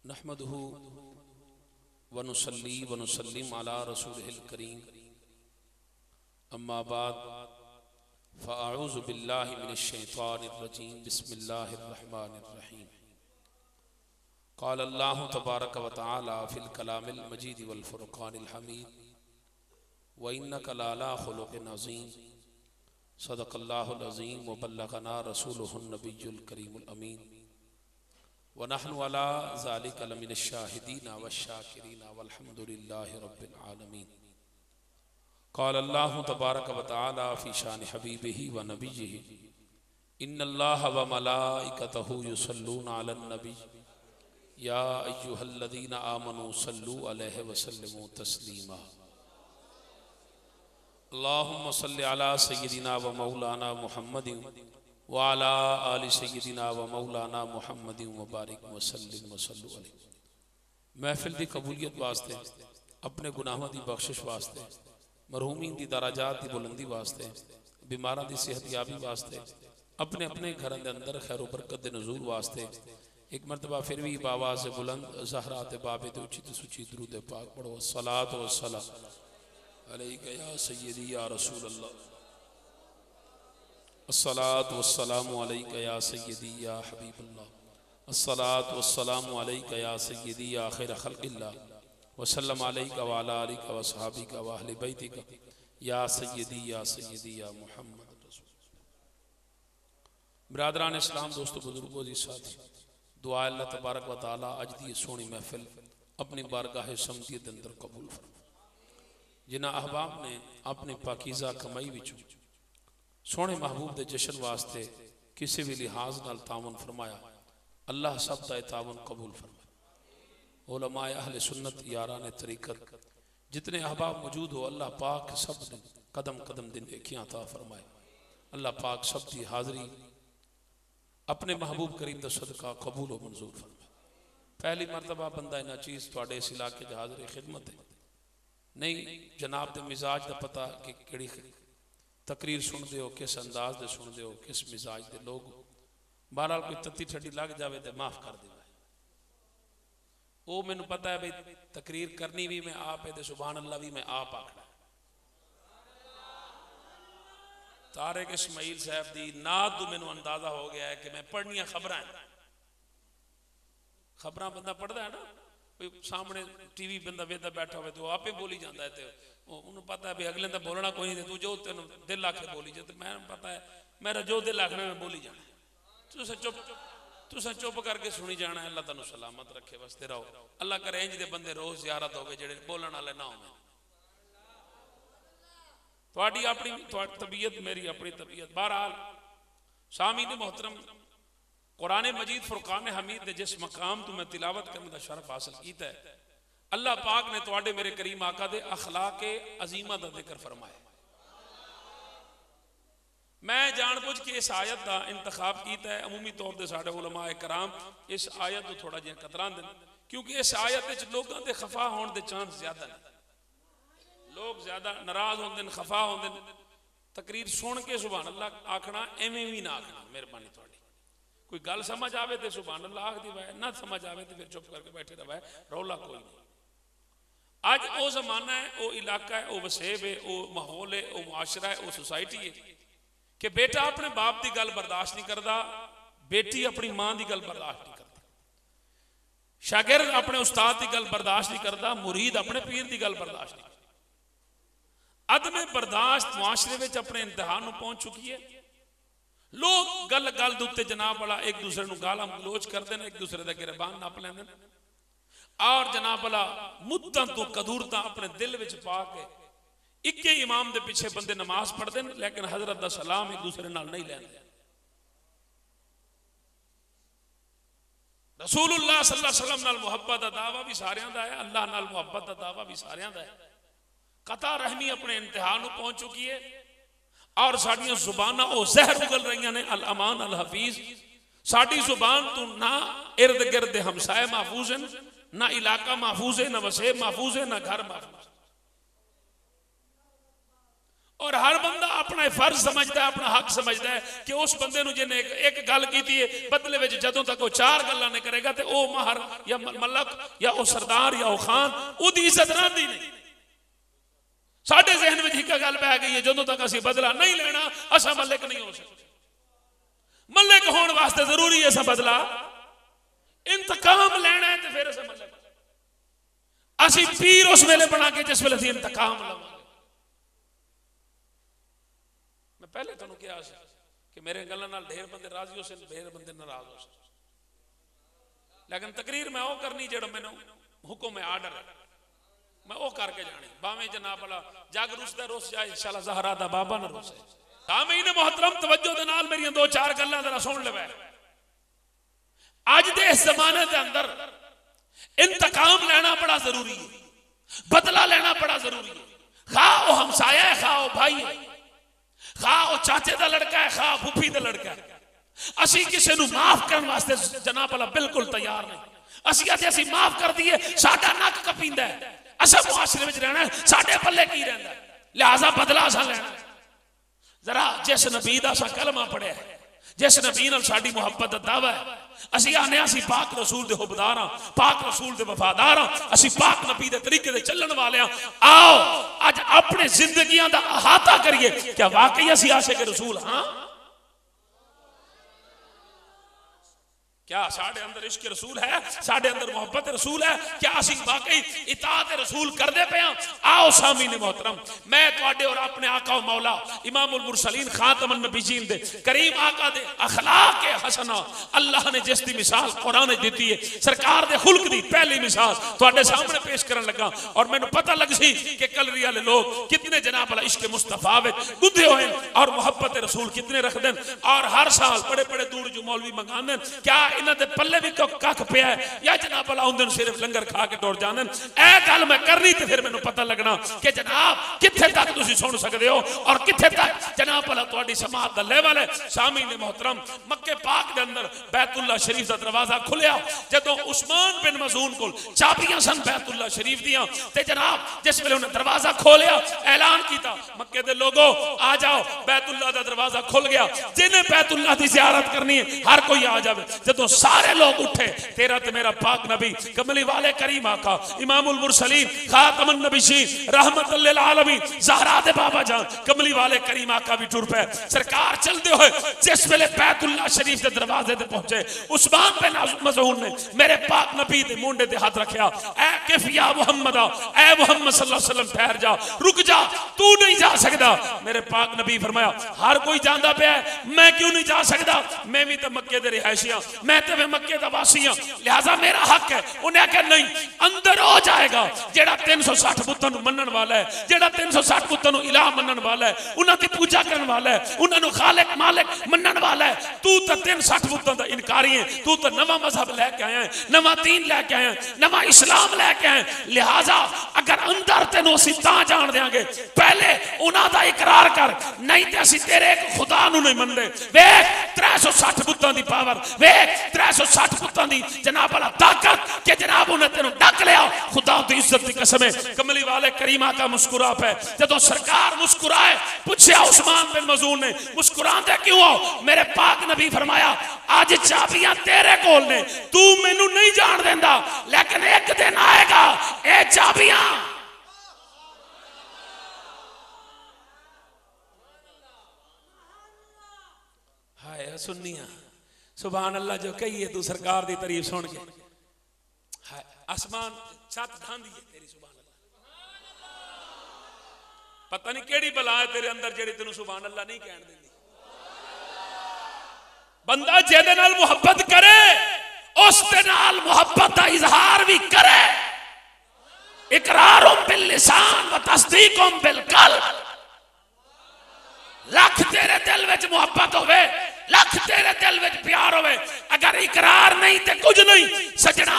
नहमदुहु व नुसल्ली व नुसल्लिम अला रसूलिहिल करीम अम्मा बाद फ़अऊज़ु बिल्लाहि मिनश शैतानिर रजीम बिस्मिल्लाहिर रहमानिर रहीम। क़ाल अल्लाहु तबारक व तआला फ़िल कलामिल मजीद वल फ़ुरक़ानिल हमीद व इन्नका लअला ख़ुलुक़िन अज़ीम। सदक़ल्लाहुल अज़ीम व बल्लग़ना रसूलुहुन नबियुल करीमुल अमीन व नहनु अला ज़ालिका लमिनश शाहिदीना वश्शाकिरीना वल्हम्दुलिल्लाहि रब्बिल आलमीन। क़ाल अल्लाहु तबारक व तआला फ़ी शानि हबीबिही व नबिय्यिही इन्नल्लाहा व मलाइकतहु युसल्लूना अलन नबी या अय्युहल्लज़ीना आमनू सल्लू अलैहि व सल्लिमू तस्लीमा। अल्लाहुम्मा सल्लि अला सय्यिदिना व मौलाना मुहम्मदिन व अला आलि सय्यिदिना व मौलाना मुहम्मदिन व बारिक व सल्लिम व सल्लु अलैहि। महफिल दी कबूलियत वास्ते, अपने गुनाहों दी बख्शिश वास्ते, मरहूमीन दी दराजात दी बुलंदी वास्ते, बीमारां दी सेहतयाबी वास्ते, अपने अपने घरां दे अंदर खैर बरकत दे नज़ूल वास्ते एक मरतबा फिर भी बाबा से बुलंद ज़हरा ते बाबे ते उच्ची ते सुची दुरूद पाक पढ़ो। अस्सलातु वस्सलाम अलैका या सय्यदी या रसूल अल्लाह। अस्सलातु वस्सलामु अलैका या सय्यदी या हबीबल्लाह। अस्सलातु वस्सलामु अलैका या सय्यदी या खैर खल्क़िल्लाह वसल्लम अलैका व अला आलिका व सहाबिका व अहले बैतिका या सय्यदी या मुहम्मद रसूल। बिरादरान इस्लाम, दोस्तों, बुजुर्गों जी, साथी, दुआ अल्लाह तबारक व तआला अज दी सोहनी महफिल अपनी बारगाह समदीयत अंदर कबूल फरमाए। जिन्हां अहबाब ने अपनी पाकीज़ा कमाई विचों सोहने महबूब के जश्न वास्ते किसी भी लिहाज नाल तावन फरमाया, अल्लाह सब दा तावन कबूल फरमाए। उलमाए अहले सुन्नत यारान तरीकत जितने अहबाब मौजूद हो, अल्लाह पाक सब ने कदम कदम दिन नेकियां अता फरमाए। अल्लाह पाक सब की हाज़री अपने महबूब करीम दा सदका कबूल व मंजूर फरमाए। पहली मरतबा बंदा इन्हां चीज़ तुहाडे इस इलाके च हाज़री खिदमत है। नहीं जनाब के मिजाज का पता कि केड़ी तकरीर सुनते हो, किस अंदाज दे सुनते हो, किस मिजाज के लोग। बहरहाल कोई तत्ती ठंडी लग जाए तो माफ़ कर दे। वो मैनू पता है भाई तकरीर करनी भी मैं आप है, सुभान अल्लाह भी मैं आप आखना। तारिक इस्माइल साहब की नात तो मैनू अंदाजा हो गया है कि मैं पढ़निया खबरां बंदा पढ़ता है ना, सामने टीवी बंदा वेदा बैठा हो तो आपे बोली जाता है, तो उन्होंने पता है भी अगले का बोलना कोई नहीं, तू जो तेन दिल आखे बोली जाए। तो मैं पता है मेरा जो दिल आखना मैं बोली जाना, तुसा चुप करके सुनी जाना। अल्लाह तुहानू सलामत रखे, बसते रहो। अल्लाह करे इंज दे बंदे रोज ज़ियारत हो जेड़े बोलने वाले ना हो। तुहाडी अपनी तबीयत, मेरी अपनी तबीयत। बहरहाल सामीन मोहतरम, कुरान मजीद फुरकान हमीद ने जिस मकाम तो मैं तिलावत करने का शरफ हासिल किया है, अल्लाह पाक ने तुहाडे मेरे करीम आका दे अखलाक अजीमा का जिक्र फरमाया। मैं जानबूझ के इस आयत का इंतखाब किया है। अमूमी तौर पर साडे उलमाए कराम इस आयत को थोड़ा जिहा कतरांदे ने, क्योंकि इस आयत लोगों के खफा होने के चांस ज्यादा ने। लोग ज्यादा नाराज होंदे, खफा होंदे। तकरीर सुन के सुभान अल्लाह आखना, एवें भी ना आखना। मेहरबानी थोड़ी, कोई गल समझ आवे तो सुभान अल्लाह आख दी वाए, ना समझ आवे तो फिर चुप करके बैठे रहे, रौला कोई नहीं। अज वो जमाना है, वो इलाका है, वो वसेब है, वो माहौल है, वो मुआशरा है, वो सोसाइटी है कि बेटा अपने बाप की गल बर्दाश्त नहीं करता, बेटी अपनी मां की गल बर्दाश्त नहीं करती, शागिर्द अपने उस्ताद की गल बर्दाश्त नहीं करता, मुरीद अपने पीर की गल बर्दाश्त नहीं करता। अदम बर्दाश्त मुआशरे में अपने इंतहान पहुंच चुकी है। लोग गल गल दे उत्ते जनाब वाला एक दूसरे को गालां गलोच करते हैं, एक दूसरे का गिरबान नप लेंदे ने, और जनाब वाला मुद्दां तो कदूरतां अपने दिल विच पा के एक ही इमाम के पीछे बंदे नमाज पढ़ते हैं, लेकिन हजरत का सलाम एक दूसरे नाल नहीं लेंदे। रसूलुल्लाह सल्लल्लाहु अलैहि वसल्लम नाल मुहब्बत का दावा भी सारियां दा है, अल्लाह नाल मुहब्बत का दावा भी सारियां दा है। कता रहमी अपने इंतहान पहुंच चुकी है, और साड़ियां जुबाना वो जहर उगल रही ने। अल अमान अल हफीज, साड़ी जुबान तो ना इर्द गिर्द हमसाए महफूज है, ना इलाका महफूज है, ना वसेब महफूज है, ना घर महफूज। और हर बंदा अपना फर्ज समझता है, अपना हक समझता है कि उस बंदे नूं जिन्हें एक गल की है बदले में जदों तक वो 4 गल्लां नहीं करेगा तो वह महर या मलक या वह सरदार या वह खान उसकी इज्जत रही नहीं। साडे जहन में एक गल पै गई है, जदों तक असीं बदला नहीं लेना असां मलिक नहीं हो सकते। मलिक होने वास्ते जरूरी है असां बदला इंतकाम लेना है तो फिर असां मलिक। असीं पीर उस वेले बना के जिस वेले असीं इंतकाम लवांगे। मैं पहले तुहानूं कहा कि मेरे गल्लां नाल ढेर बंदे राजी हो सकते, ढेर बंदे नाराज हो सकते, लेकिन तकरीर मैं वो करनी जो मैनूं हुक्म है, आर्डर है, मैं वो करके जानी। भावें जनाब वाला जग रुसदा रुस जाए, इंशाअल्लाह ज़हरा दा बाबा ना रुसे। सामीन मोहतरम तवज्जो दे नाल मेरी 2-4 गल्लां जरा सुन लवे। अज दे इस जमाने के अंदर इंतकाम लेना बड़ा जरूरी है, बदला लेना बड़ा जरूरी है। खा वो हमसाया है, खा वो भाई है, खा वो चाचे का लड़का है, खा फुफी का लड़का है। असी किसी को माफ करने वास्ते जनाब वाला बिल्कुल तैयार नहीं। असी आते असी माफ कर दिए साडा नक कपींदा है, असा मुआशरे में रहना है, साडे पल्ले की रहिंदा है, लिहाजा बदला असा लेना। जरा जिस नबी दा असा कलमा पढ़िया है, जिस नबी नाल साडी मुहब्बत दा दावा है, असी आने असी पाक रसूल दे हुबदार हां, पाक रसूल दे वफादार हां, असी पाक नबी दे तरीके दे चलण वाले हां। आओ अज अपने जिंदगियां दा अहाता करिए, क्या वाकई असी आशिक रसूल हां? क्या साडे अंदर इश्क रसूल है, साडे अंदर मोहब्बत रसूल है? क्या असी वाकई इताअत रसूल करदे पे हां? आओ सामीन मोहतरम, मैं तुहाडे और अपने आका व मौला इमामुल मुरसलीन खातमुन नबीयीन दे करीम आका दे अखलाक हसना अल्लाह ने जिस दी मिसाल कुरान में दी है, सरकार दे खुल्क दी पहली मिसाल तुहाडे सामने पेश करन लगा। और मैनू पता लग सी कि कलरी वाले लोग कितने जनाब वाला इश्क मुस्तफा विच गुद्धे होए और मोहब्बत रसूल कितने रखदे, और हर साल बड़े बड़े दूर जो मौलवी मंगांदे। क्या इन्हां दे पल्ले भी कख पिया है या जनाब वाला आउंदे सिर्फ लंगर खा के टुर जांदे? ऐ गल मैं करनी ते फिर मैनू पता लगना कि जनाब कित्थे तक तुसीं सुन सकदे हो और कित्थे तक जनाब वाला तुहाडी समाअत दा लेवल है। सामीन मोहतरम, मक्के पाक दे अंदर बैतुल्लाह शरीफ दा दरवाजा खुलिया जदों उस्मान बिन मज़ून कोल चाबियां सन बैतुल्लाह शरीफ दियां, ते जनाब जिस वेले उन्हें दरवाजा खोलिया ऐलान किया मक्के दे लोगो आ जाओ, बैतुल्लाह दा दरवाजा खुल गया। जिन्हें बैतुल्लाह दी ज़ियारत करनी है हर कोई आ जावे। जदों सारे लोग उठे, तेरा ते मेरा पाक नबी कमली वाले करीम आका इमामुल मुरसलीन खातमुन नबीयीन रहमतुल लिल आलमीन ज़हरा दे बाबा जान कमली वाले करीम आका भी टुर पे। सरकार चलते हुए जिस वेले बैतुल्लाह शरीफ के दरवाजे ते पहुंचे, उस्मान बिन मज़ऊन ने मेरे पाक नबी दे मुंडे ते हाथ रखा। ऐ किफिया मुहम्मद, ऐ मुहम्मद सल्लल्लाहु अलैहि वसल्लम ठहर जा, रुक जा, तू नहीं जा सकता। मेरे पाक नबी फरमाया हर कोई जांदा पे है, मैं क्यों नहीं जा सकता? मैं भी तो मक्के दे रिहायशी हां, मैं तो मक्के दा वासी हां, लिहाजा मेरा हक है। उन्हें आख्या नहीं, अंदर हो जाएगा जेड़ा 360 बुतां नूं मनण वाला है, जेड़ा 360 बुतां नूं इलाह मनण वाला है, उन्हां दी पूजा करन वाला है, उन्हां नूं खालिक मालिक मनण वाला है। तू तो 360 बुतां दा इनकारी है, तू तो नवा मजहब लेके आया है, नवा दीन लेके आया है, नवा इस्लाम लेके आया है। लिहाजा अगर अंदर तेनों असीं तां जाण देंगे, पहले उन्हां दा इकरार कर, नहीं ते असीं तेरे एक खुदा नूं नहीं मनदे। वेख 360 बुतां दी पावर, वेख 360 पुत्तां दी जनाब वाला ताकत के जनाब उन्हें तेनों डक लिया। खुदा दी इज्जत दी कसम है, कमली वाले करीमा का मुस्कुरा पे जदों सरकार मुस्कुराए, पूछया उस्मान बिन मज़ऊन ने मुस्कुराते क्यों हो? मेरे पाक नबी फरमाया आज चाबियां तेरे कोल ने, तू मैनू नहीं जान देंदा, लेकिन एक दिन आएगा ए चाबियां हाय सुन्नियां सुभान अल्लाह जो कही है तू सरकार दी तारीफ सुन के हाय आसमान छत ढांदी है तेरी। सुभान अल्लाह, पता नहीं केड़ी बला है तेरे अंदर जेड़ी तेनू सुभान अल्लाह नहीं कहन देंदी। बंदा जेदे नाल मुहब्बत करे उस दे नाल मुहब्बत दा इजहार भी करे। इकरारुम बिल लिसान व तस्दीकुम बिल कल्ब। लख तेरे दिल विच मुहब्बत होवे, लख तेरे दिल विच प्यार होवे, अगर इकरार नहीं ते कुछ नहीं। सजना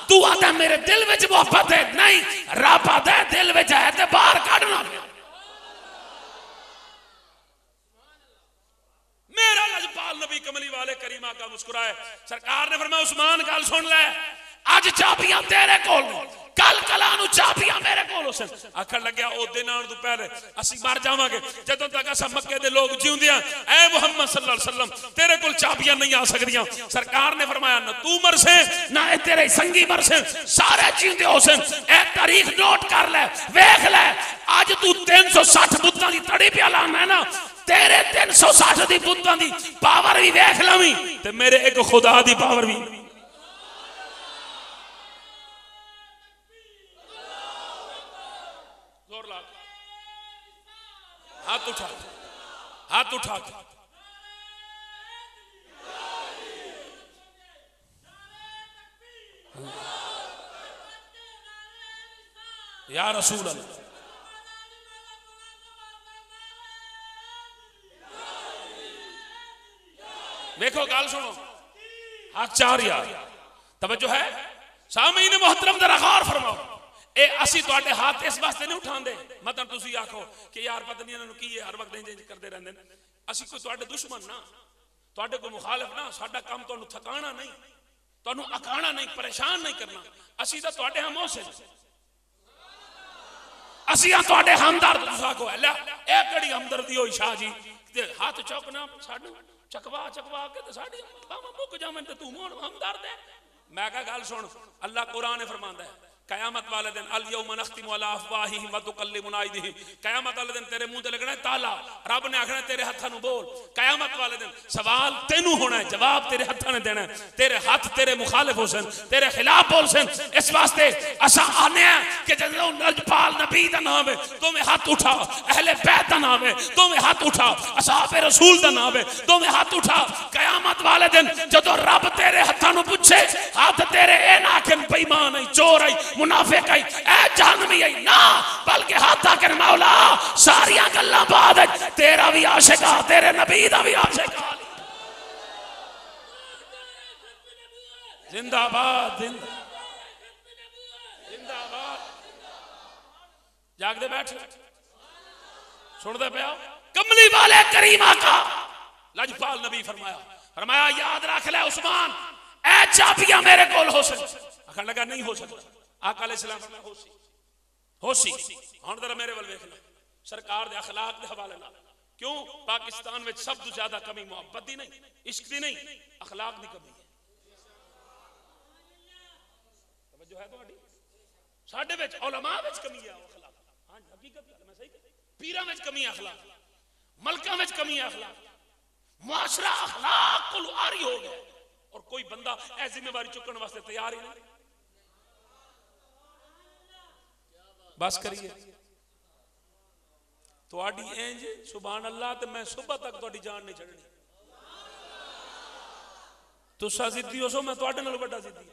तू आदा मेरे दिल विच मुहब्बत है, नहीं रब आदा दिल विच है ते बाहर काढना। मेरा लजपाल नबी कमली वाले करीमा का मुस्कुराए। सरकार ने फरमाया उस्मान गल सुन ले, आज चाबियां तेरे कोल, कल कला नू चाबियां मेरे कोल कोल सन आखन लग्या ओ दिन आउण तो पहले असी मर जावांगे जदों तक असा मक्के दे लोग जिउंदियां ऐ मुहम्मद सल्लल्लाहु अलैहि वसल्लम तेरे कोल चाबियां नहीं आ सकदियां सरकार ने फरमाया ना तू मरसे ना ए तेरे संगी मरसे सारे जिउंदे होसन ए तारीख नोट कर ले वेख ले आज तू 360 बुत्तां दी तड़ी पिया लाना है ना तेरे 360 दी बुत्तां दी पावर भी वेख लवी ते मेरे एक खुदा दी पावर भी हाथ उठा हाथ उठा या रसूल अल्लाह देखो गाल सुनो हाथ चार यार तवज्जो है सामीन मोहतरम जरा गौर फरमाओ ए असी तुहाडे हाथ इस वास्ते नहीं उठांदे मतलब तुसी आखो कि यार पता नहीं इन्हां नूं की है हर वक्त इंज करदे रहंदे ने असी कोई तुहाडे दुश्मन ना तुहाडे कोई मुखालिफ ना साडा काम तुहानूं थकाना नहीं तुहानूं अकाना नहीं परेशान नहीं करना असी तां तुहाडे हम मोहसिन असी हां तुहाडे हमदर्द तुस आखो लै ए किहड़ी हमदर्दी होई शाह जी ते हाथ चौकना साडू चकवा चकवा के ते साडी बावां मुक जावन ते तू मोहन हमदर्द है मैं कहा गल सुन अल्लाह कुरान ने फरमांदा है कयामत वाले दिन अल यौम नख्तिमु अला अफवाहिहिम व तुकल्लिमुना अयदीहिम कयामत वाले दिन तेरे मुंह ते लगना ताला रब ने आखना तेरे हत्थां नु बोल कयामत वाले दिन सवाल तेनू होना है जवाब तेरे हत्थां ने देना है तेरे हाथ तेरे मुखालिफ होसन तेरे खिलाफ बोलसन इस वास्ते असा आने कि जदों लजपाल नबी दा नाम है तो में हाथ उठा अहले बैत दा नाम है तो में हाथ उठा असहाबे रसूल दा नाम है तो में हाथ उठा कयामत वाले दिन जदों रब तेरे हत्थां नु पूछे हाथ तेरे ए ना आखन बेईमान है चोर है मुनाफिक आई ए जहन्नमी आई ना बल्कि हाथ आकर मौला सारियां गल्लां बाद तेरा भी आशिक आ तेरे नबी दा भी आशिक आ जिंदाबाद जिंदाबाद जागदे बैठ सुनदे पिया कमली वाले करीम आका लजपाल नबी फरमाया याद रख ले उस्मान ए चाबियां मेरे कोल हो सन आखन लगा नहीं हो सकता आका अलैहिस्सलाम फरमाया होसी हुण जरा मेरे वल वेख ले सरकार दे अखलाक दे हवाले नाल क्यों पाकिस्तान में सब तो ज्यादा कमी मोहब्बत दी नहीं इश्क दी नहीं अखलाक दी कमी है तवज्जो है तुहाडी साडे विच उलमा विच कमी है अखलाक हां हकीकत मैं सही पीरां विच कमी है अखलाक मलकां विच कमी है अखलाक मुआशरा अखलाक कोल आरी हो गया और कोई बंदा ऐ जिम्मेवारी चुकने वास्ते तैयार ही नहीं बस करिए तुहाडी इंज सुभान अल्लाह ते मैं सुबह तक तुहाडी जान नहीं छड़नी तुसा जिद्दी हो सो मैं तुहाडे नाल बड़ा जिद्दी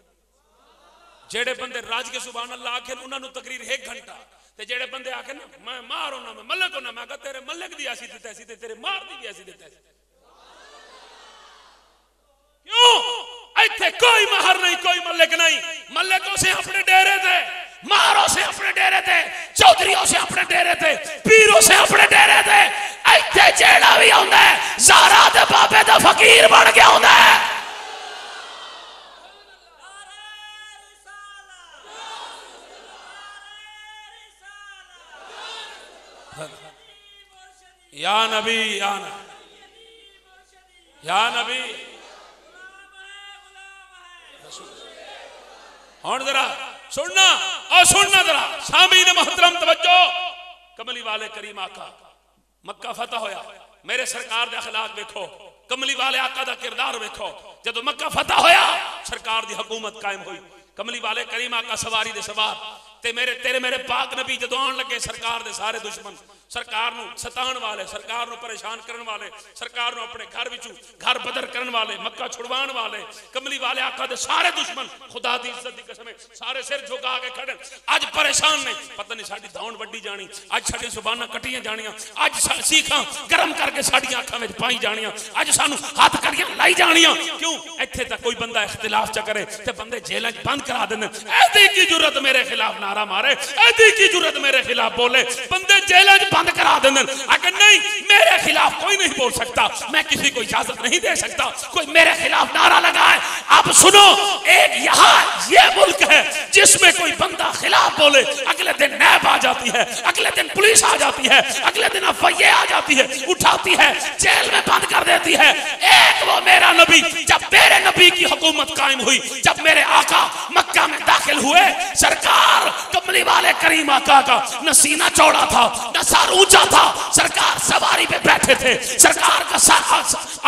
जेड़े बंदे राज के सुभान अल्लाह आखे उन्हां नु तकरीर 1 घंटा ते जेड़े बंदे आखे ना मैं मार होना मैं मलक होना मैं कहा तेरे मलक दी ऐसी दिता सी ते तेरे मार दी भी ऐसी दिता सी क्यों इत्थे कोई महर नहीं कोई मलक नहीं मलकों से अपने डेरे थे मारों से अपने डेरे थे चौधरियों से अपने डेरे थे पीरों से अपने डेरे थे इत्थे जेड़ा भी आंदा है ज़ारा दे बाबे दा फकीर बन के आंदा है या नबी या नबी हुण जरा सुनना और सुनना जरा सामीन मोहतरम तवज्जो कमली वाले करीम आका मक्का फतह होया मेरे सरकार दे अखलाक देखो कमली वाले आका दा किरदार देखो जदों मक्का फतह होया सरकार दी हुकूमत कायम हुई कमली वाले करीम आका सवारी दे सवार ते मेरे तेरे मेरे पाक नबी जदों आउण लगे सरकार दे सारे दुश्मन सरकार नूं सताण वाले सरकार नूं परेशान करन वाले सरकार नूं अपने घर विचों घर बदर करन वाले मक्का छुड़वाण वाले कमली वाले आका दे सारे दुश्मन खुदा दी इज्जत दी कसम सारे सिर झुका के खड़े अज परेशान ने पता नहीं साडी दौड़ वड्डी जानी अज साडी जुबानां कटियां जानियां अज सीखां गरम करके साडी आंखां विच पाई जानियां अज सानू हाथ कड़ियां लाई जानियां क्यों इत्थे तक कोई बंदा इख्तिलाफ च करे ते बंदे जेलां च बंद करा देन ऐदी की जुरत मेरे खिलाफ नारा मारे ऐदी की जुरत मेरे खिलाफ बोले बंदे जेलां च बंद करा देंगे। अगर नहीं मेरे खिलाफ कोई नहीं बोल सकता, मैं किसी को इजाजत नहीं दे सकता कोई मेरे खिलाफ नारा लगाए। अब सुनो, एक यहाँ ये मुल्क है जिसमें कोई बंदा खिलाफ बोले अगले दिन नैब आ जाती है, अगले दिन पुलिस आ जाती है, अगले दिन अफवाह आ जाती है, उठाती है, जेल में बंद कर देती है। एक वो मेरा नबी, जब मेरे नबी की हुकूमत कायम हुई, जब मेरे आका मक्का में दाखिल हुए, सरकार कमली वाले करीम आका का न सीना चौड़ा था न सर ऊंचा था, सरकार सवारी पे बैठे थे, सरकार का सर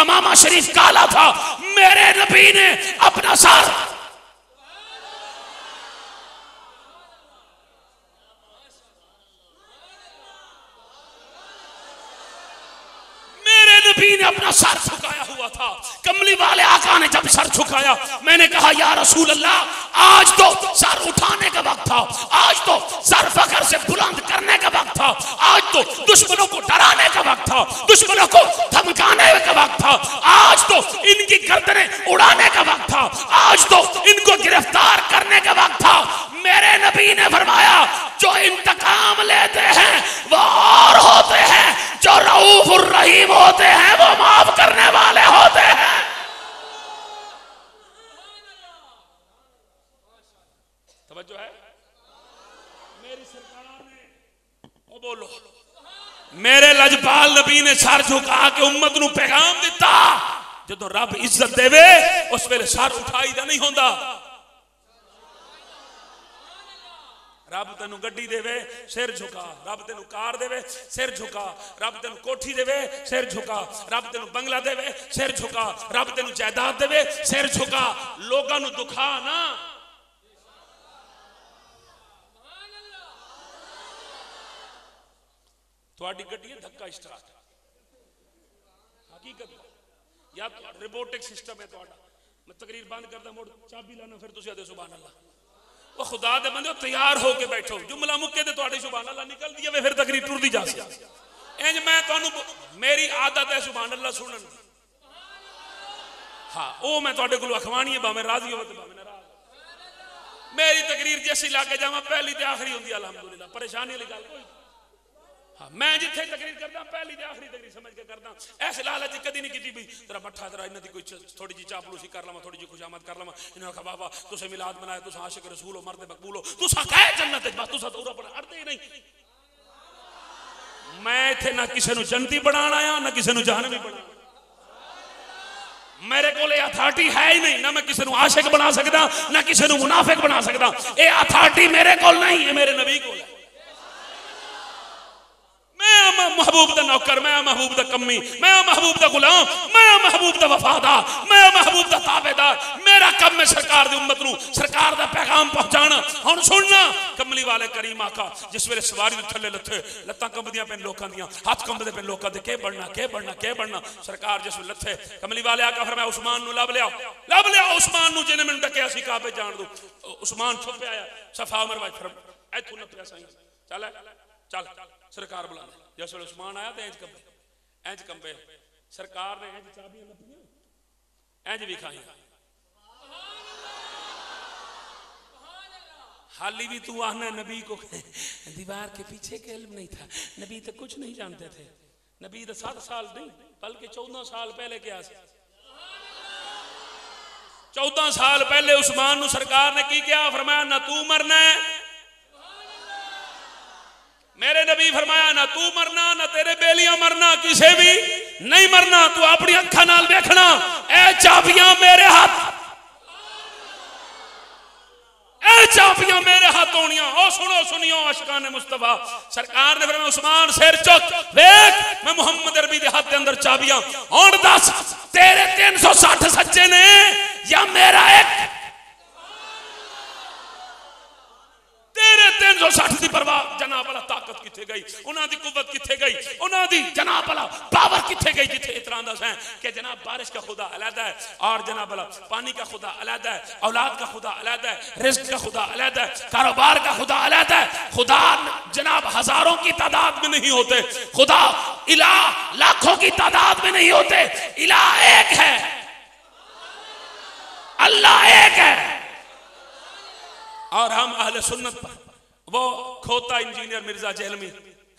अमामा शरीफ काला था, मेरे नबी ने अपना सर नबी ने अपना सर झुकाया हुआ था। कमली वाले आका ने जब सर झुकाया, मैंने कहा या रसूल अल्लाह, आज तो सर उठाने का वक्त था, आज तो सर फखर से बुलंद करने का वक्त था, आज तो दुश्मनों को डराने का वक्त था, दुश्मनों को धमकाने का वक्त था, आज तो इनकी गर्दनें उड़ाने का वक्त था, आज तो इनको गिरफ्तार करने का वक्त था। मेरे नबी ने फरमाया जो इंतकाम लेते हैं वो और होते हैं, जो रऊफुर रहीम होते हैं वो माफ करने वाले होते हैं। तवज्जो है मेरी सरकार ने, ओ बोलो, मेरे लजपाल नबी ने सर झुका के उम्मत नूं पैगाम दिता, जो रब इज्जत देवे उस वेले सर उठाई दा नहीं होंदा। रब तेन गड्डी देवे सिर झुका, रब तेन कार देवे सिर झुका, रब तेन कोठी देवे सिर झुका, रब तेन बंगला देवे सिर झुका, रब तेन जायदाद देवे सिर झुका। लोगों नूं दुखा ना, तुहाडी गड्डी धक्का स्टार्ट हकीकत या रोबोटिक सिस्टम है तुहाडा। मैं तकरीर बंद करदा, मुड़ चाबी लाना, फिर तुसीं आदे सुभान अल्लाह। वो खुदा दे बंदे तैयार होके बैठो, जुमला मुक्के ते तुहाडी सुभान अल्लाह निकल दी है, फिर तकरीर टुरदी जा सी। इंज मैं तुहानू, मेरी आदत है सुभान अल्लाह सुनन, हाँ वो मैं तुहाडे कोल अखवानी है, भावें राजी होवे ते भावें नाराज। मेरी तकरीर जिस इलाके जावां पहली ते आखिरी हुंदी अल्हम्दुलिल्लाह, परेशानी वाली गल कोई। हाँ मैं जिथे तकरीर करदा पहली ते आखिरी तकरीर समझ के करदा, इस लालच कदी नहीं की भी तेरा मठा तेरा इन्हां दी कोई थोड़ी जी चापलूसी कर लवां, थोड़ी जी खुशामद कर लवां। इन्हां कहा बाबा तुसें मिलाद बनाया, तुसां आशिक रसूल हो, मर्द मकबूल हो, तुसां गए जन्नत विच, बस तुसां तो उरा अड़दे ही नहीं। मैं इत्थे ना किसी नूं जन्नती बनाण आया ना किसी नूं जहन्नमी बनाण, मेरे को अथॉरिटी है ही नहीं, ना मैं किसी नूं आशिक बना सकदा ना किसी नूं मुनाफिक बना सकदा। ये अथॉरिटी मेरे को नहीं है, मेरे नबी को है। मैं महबूब दा नौकर, मैं महबूब दा कमी, मैं महबूब दा गुलाम, मैं महबूब दा वफादार, मैं महबूब दा ताबेदार। मेरा काम है सरकार दी उम्मत नूं सरकार दा पैगाम पहुंचाना। हुण सुनना, कमली वाले करीम आका जिस वेले सवारी दे थल्ले लथे, लत्तां कंबदियां पेन लोकां दियां, हाथ कंबदे पेन लोकां दे, के बढ़ना के बढ़ना के बढ़ना। सरकार जिस वेले लथे, कमली वाले आका फरमाया उस्मान नूं लब लिया उस्मान नूं, जिन्हें मैनूं डकिया सी काबे जाण दो। उस्मान छुप आया, सफा मरवा इत्थों नप्पिया साईं, चल चल सरकार बुला। जिस वेले उस्मान आया तो इंज कंबे, सरकार ने इंज चाबियां नप्पियां, इंज भी खाई। हाली भी तू आना नबी को दीवार के पीछे के इल्म नहीं था, नबी तो कुछ नहीं जानते थे। नबी तो 7 साल नहीं बल्कि 14 साल पहले क्या, 14 साल पहले उस्मान नूं सरकार ने की क्या फरमाया, ना तू मरना है, मेरे नबी फरमाया ना तू मरना ना तेरे बेलियां मरना, किसे भी नहीं मरना, तू अपनी अखा नाल देखना। ए चाबियां मेरे हाथ, ए चाबियां मेरे हाथ होनियां। ओ सुनो सुनियो आशिकान मुस्तफा, सरकार ने फरमाया उस्मान सिर चुक देख, मैं मोहम्मद अरबी दे हाथ दे अंदर चाबियां। हुण दस तेरे 360 सच्चे ने या मेरा एक? तेरे 360 की परवाह जनाब वाला ताकत किथे गई, उन्हां दी कुव्वत किथे गई, उन्हां दी जनाब वाला पावर किथे गई। जिथे इतरांदा है कि जनाब बारिश का खुदा अलहदा है और जनाब वाला पानी का खुदा अलहदा है, औलाद का खुदा अलहदा है, रिज्क का खुदा अलहदा है, कारोबार का खुदा अलहदा है। खुदा जनाब हजारों की तादाद में नहीं होते, खुदा इलाह लाखों की तादाद में नहीं होते। इलाह एक है, अल्लाह एक है। और हम अहले सुन्नत पर वो खोता इंजीनियर मिर्जा जहलमी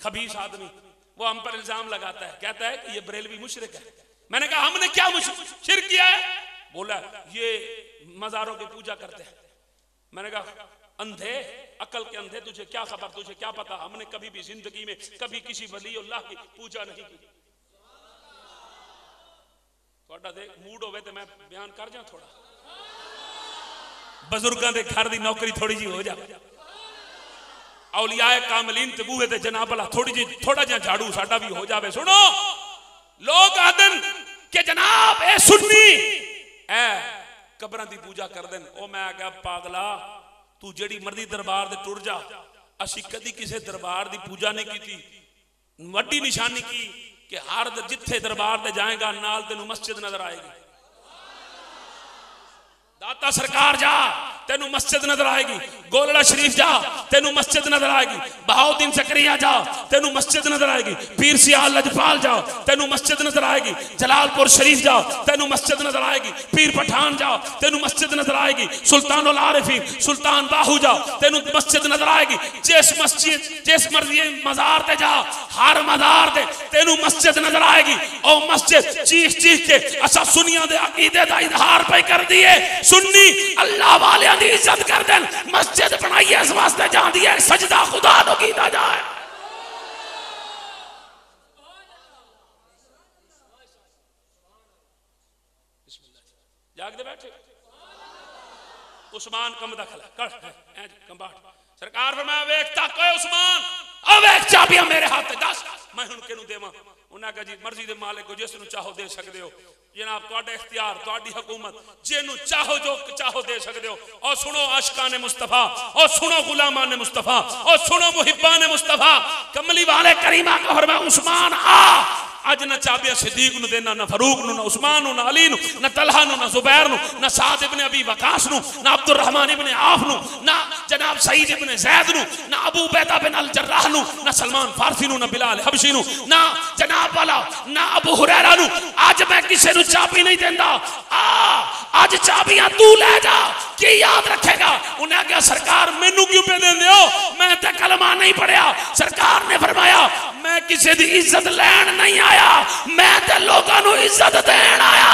खबीस आदमी, वो हम पर इल्जाम लगाता है, कहता है कि ये बरेलवी मुशरिक है। मैंने कहा हमने क्या शिर्क किया है? बोला ये मजारों की पूजा करते हैं। मैंने कहा अंधे, अकल के अंधे, तुझे क्या खबर, तुझे क्या पता? हमने कभी भी जिंदगी में कभी किसी वली अल्लाह की पूजा नहीं की। थोड़ा देख मूड होवे तो मैं बयान कर जा थोड़ा, बजुर्गों के घर की नौकरी थोड़ी जी हो जाए, औलियाए कामलीन ते बूहे ते जनाब वाला थोड़ा जिहा झाड़ू साडा भी हो जावे। सुनो, लोग आदन के जनाब ए सुन्नी ए कब्रां दी पूजा कर देन। ओ मैं क्या पागला, तू जेड़ी मर्जी दरबार दे टुर जा, असी कदी किसी दरबार दी पूजा नहीं की। वड्डी निशानी की कि हर जिथे दरबार दे जाएगा नाल तेनू मस्जिद नजर आएगी। दाता सरकार जा तेनू मस्जिद नजर आएगी, गोलड़ा शरीफ जा तेनू मस्जिद नजर आएगी, बहाउद्दीन सकरिया जा तेनू मस्जिद नजर आएगी, पीर सियाल लजपाल जा तेनू मस्जिद नजर आएगी, जलालपुर शरीफ जा तेनू मस्जिद नजर आएगी, पीर पठान जा तेनू मस्जिद नजर आएगी, सुल्तानुल आरिफीन सुल्तान बाहू जा तेनू मस्जिद नजर आएगी। जिस मर्जी मजार ते जा, हर मजार ते तेनू मस्जिद नजर आएगी। और मस्जिद चीख के असा सुनिया दे अकीदे दा इजहार पे कर दिए। सुन्नी अल्लाह वाले दी इज्जत कर देन, मस्जिद बनाई है इस वास्ते जान दिया सजदा खुदा तो कीता जाए। जागदे बैठे उस्मान कम दखल कर कंबाट सरकार फरमाया वेख तक ओए उस्मान, ओ वेख चाबियां मेरे हाथ दस मैं हुन केनु देवां। उन्हां कहा जी मर्जी दे मालिक को जिस नु चाहो दे सकदे हो जनाब, तुहाडा इख्तियार, तुहाडी हुकूमत, जेनू चाहो जो चाहो दे सकदे हो। और सुनो आशिकाने मुस्तफा, और सुनो गुलामाने मुस्तफा, और सुनो मुहिब्बाने मुस्तफा, कमली वाले करीमा का फरमाया उस्मान आ अज न चाबिया सिद्दीक नु देना, न फरूक नु, न उस्मान नु, न अली नु, न तलहा नु, न जुबैर नु, न साद इब्ने अबी वकास नु, न अब्दुर रहमान इब्ने आफ नु, न जनाब सईद इब्ने ज़ैद नु, न अबू उबैदा बिन अल जर्राह नु, न सलमान फारसी नु, न बिलाल हबशी नु, न जनाब वाला न अबू हुरैरा नु। आज मैं किसी नु चाबी नहीं देंदा, आज चाबियां तू ले जा, की याद रखेगा? उन्हें क्या सरकार मैनू क्यों पे देंदे हो? मैं तो कलमा नहीं पढ़िया। सरकार ने फरमाया मैं किसी दी इज्जत लैन नहीं आया, मैं तो लोगों को इज्जत देन आया।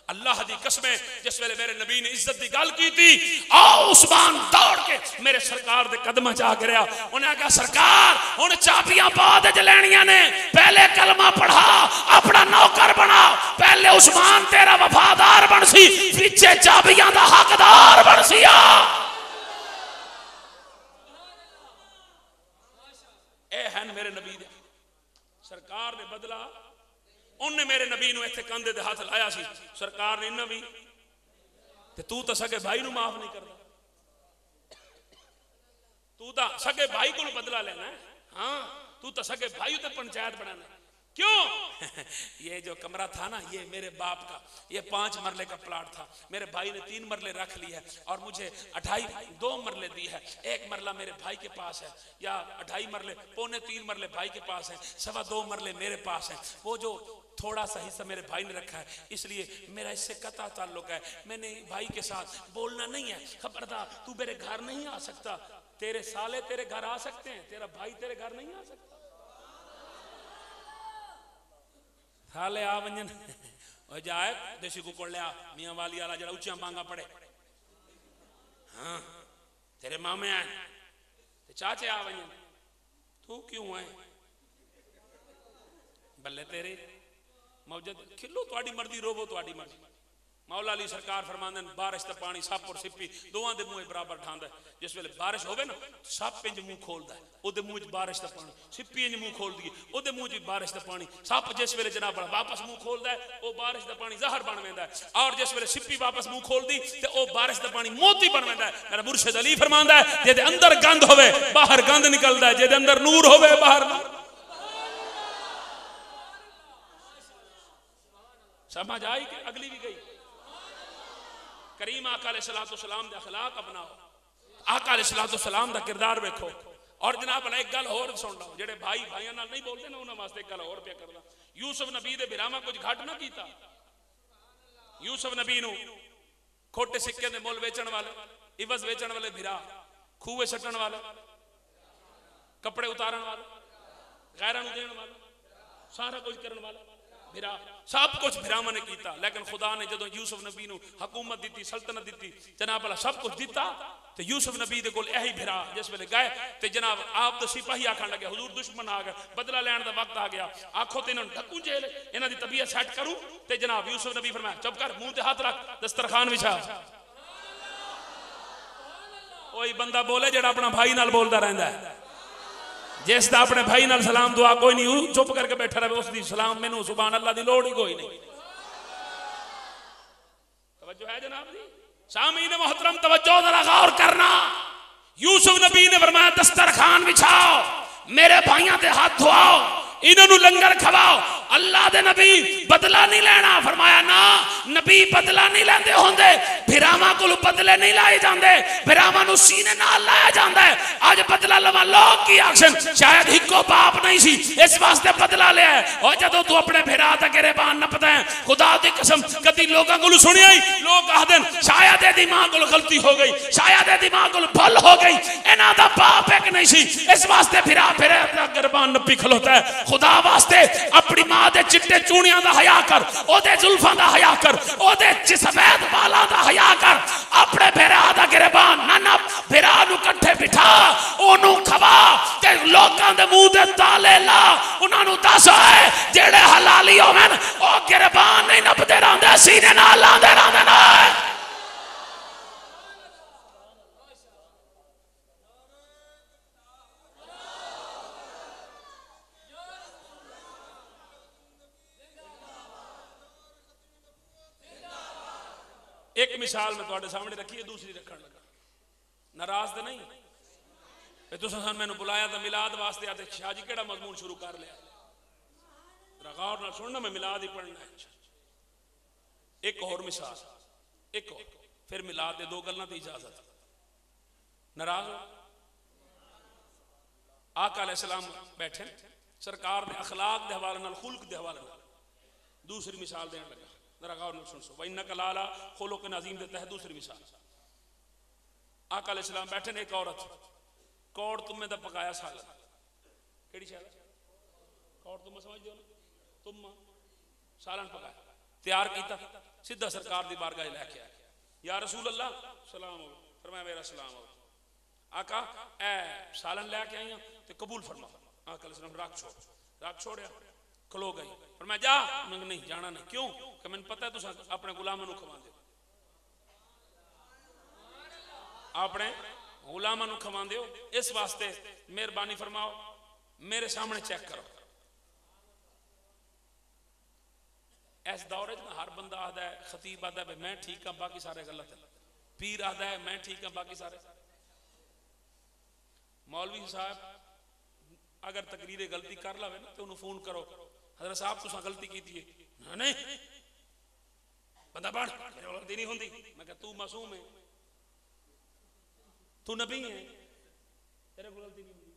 अल्लाह दी कसमें जिस वेले मेरे नबी ने इज्जत दी गल की थी, आओ उस्मान दौड़ के मेरे सरकार दे कदम च आ गिरा। उन्हें कहा सरकार हुन चाबियां बाद च लैनियां ने, पहले कलमा पढ़ा, अपना नौकर बना। पहले उस्मान तेरा वफादार बन सी, पीछे चाबियां दा हकदार बन सिया। ए हैं मेरे नबी दे सरकार ने बदला, उन्हें मेरे नबी नूं इत्थे कंधे ते हाथ लाया सी, सरकार ने इन्ना भी ते तू तो सगे भाई नूं माफ नहीं करदा, तू तो सगे भाई को बदला लेना है। हाँ तू तो सगे भाई ते पंचायत बनाना है। क्यों? ये जो कमरा था ना, ये मेरे बाप का, ये 5 मरले का प्लाट था, मेरे भाई ने 3 मरले रख ली है और मुझे 2.5 मरले दी है। 1 मरला मेरे भाई के पास है, या 2.5 मरले, 3 मरले भाई के पास है, 2.25 मरले मेरे पास है। वो जो थोड़ा सा हिस्सा मेरे भाई ने रखा है, इसलिए मेरा इससे कता ताल्लुक है। मैंने भाई के साथ बोलना नहीं है, खबरदार तू मेरे घर नहीं आ सकता। तेरे साले तेरे घर आ सकते हैं, तेरा भाई तेरे घर नहीं आ सकता। साले आ वंजन और जाए देसी कुकड़ लिया मियां वाली वाला जरा उच्चा मांगा पड़े। हाँ तेरे मामे आए ते चाचे आ वंजन, तू क्यों आए? बल्ले तेरे मौजद खिलो, तुहाडी मर्जी, रोवो तुहाडी मर्जी। मौला अली सरकार फरमांदे ने बारिश दा पानी सप और सिप्पी दोवां दे मुंह बराबर ढांदा है। जिस वेले बारिश होवे ना, सप इंज मुंह खोलदा है, ओदे मुंह च बारिश दा पानी, सिप्पी इंज मुंह खोलदी है, ओदे मुंह च बारिश दा पानी। सप जिस वेले जनाब वापस मुंह खोलदा है, ओ बारिश दा पानी जहर बन वेंदा है, और जिस वेले सिप्पी वापस मुंह खोलदी ते ओ बारिश दा पानी मोती बन वेंदा है। मेरा मुर्शिद अली फरमांदा है जेदे अंदर गंद होवे बाहर गंद निकलदा है, जेदे अंदर नूर होवे बाहर नूर। समझ आई कि अगली भी गई? करीम आका अलैहिस्सलाम दे अखलाक अपनाओ, आका अलैहिस्सलाम दा किरदार देखो। और जनाब एक गल होर सुन लो, जेडे भाई भाइयों नाल नहीं बोलते ना, उन्हां वास्ते एक गल होर पे करदा। यूसुफ नबी दे बिरामा कुछ घट ना कीता। यूसुफ नबी नू खोटे सिक्के दे मुल वेचण वाले, इवज वेचण वाले भिरा, खूहे सट्टण वाले, कपड़े उतारन वाले, गैरां नूं देण वाले, सारा कुछ करन वाले भिरा, सब कुछ भिरावां ने कीता। लेकिन खुदा ने जदों यूसुफ नबी नूं हुकूमत दी, सल्तनत दी, जनाब अल्लाह सब कुछ दिता, तो यूसुफ नबी दे कोल यही भिरा जिस वेले गए तो जनाब आप तो सिपाही आखन लगे हुजूर दुश्मन आ गए, बदला लैण दा वक्त आ गया, आखो तो इन्होंने ढकू जेल, इन्हां दी तबीयत सेट करूं। तो जनाब यूसुफ नबी फरमाया चुप कर, मुंह ते हाथ रख, दस्तरखान विछा। कोई बंदा बोले जेड़ा अपना भाई नाल बोलदा रहिंदा है, जिसदा अपने भाई नाल सलाम दुआ कोई नहीं, चुप करके बैठा रहे, उसकी सलाम मैनू सुभान अल्लाह की लोड़ ही कोई नहीं। तवज्जो है जनाब जी, सामीन मोहतरम तवज्जो जरा गौर करना। यूसुफ नबी ने फरमाया दस्तरखान बिछाओ, मेरे भाइयों के हाथ धोआओ, इन्होंने लंगर खवाओ। अल्लाह दे नबी बदला नहीं लेना, फरमाया ना नबी बदला नहीं लेंदे होंदे, भिरावां कोल बदले नहीं लाए जाते, भिरावां नूं सीने नाल लाया जाता है। अज बदला लवा लोग की आखन शायद हिको बाप नहीं सी, इस वास्ते बदला लिया है। और जदों तू अपने भिरा दा गिरबान नपदा है, खुदा दी कसम कदी लोगों को सुनिया ही लोग आखदे शायद इहदी मां कोल गलती हो गई, शायद इहदी मां कोल भल हो गई, इन्हां दा बाप एक नहीं सी, इस वास्ते भिरा फिरे अपना गिरबान नपी खलोता है। खुदा वास्ते अपनी मां दे चिट्टे चूड़ियां दा हया कर, ओदे जुल्फां दा हया कर, ओदे सफेद बालां दा हया कर, अपने भिरा दा गिरबान ना नप, भिरा नूं कट्ठे बिठा, ओनू खवा ते लोकां दे मुंह दे ताले ला, उन्हां नूं दस है जेड़े हलाली होवन ओ गिरबान नहीं नपदे रहंदे, सीने नाल लांदे रहंदे ने। एक मिसाल मैं तुहाडे सामने रखी है, दूसरी रखण लगा, नाराज तो नहीं तुसां सन मैनूं बुलाया तो मिलाद वास्ते आते शाह जी केड़ा मजमून शुरू कर लिया, गौर नाल सुनना, मैं मिलाद ही पढ़ना है। एक और मिसाल, एक और फिर मिलाद दे दो गल्लां दी इजाजत। नाराज आका अलैहिस्सलाम बैठे, सरकार ने अखलाक दे हवाले नाल, खुल्क दे हवाले नाल दूसरी मिसाल देने लगा, जरा गौर नाल सुन सो। व इन्नका लाला खुलुकिन अज़ीम दे तहत दूसरी मिसाल, आका अलैहिस्सलाम बैठे ने, एक औरत कौड़ तुम्मे दा पकाया सालन, केड़ी शै कौड़ तुम्मा समझ दो ना, तुम्मा सालन पकाया तैयार किया, सीधा सरकार दी बारगाह लैके आया, या रसूल अल्लाह सलाम हो, फरमाया मेरा सलाम हो, आका ए सालन लैके आई हां ते कबूल फरमा। आका अलैहिस्सलाम रख छोड़िया, खलो गई, फरमाया जा, मैं नहीं जाना नहीं, क्यों कि मैंने पता है तुसां अपने गुलामां नूं खवांदे, अपने गुलामां नूं खवांदे हो, इस वास्ते मेहरबानी फरमाओ मेरे सामने चेक करो। इस दौर में हर बंदा आखदा है, खतीब आखदा है मैं ठीक हाँ बाकी सारे गलत है, पीर आखदा है मैं ठीक हाँ बाकी सारे, मौलवी साहब अगर तकरीर गलती कर लावे ना तो उन्होंने फोन करो, हजरत साहब तुसां गलती की थी, नहीं बंदा पढ़ मेरे गलती नहीं होंदी, मैं कहा तू मासूम है, तू नबी है, तेरे को गलती नहीं होंदी,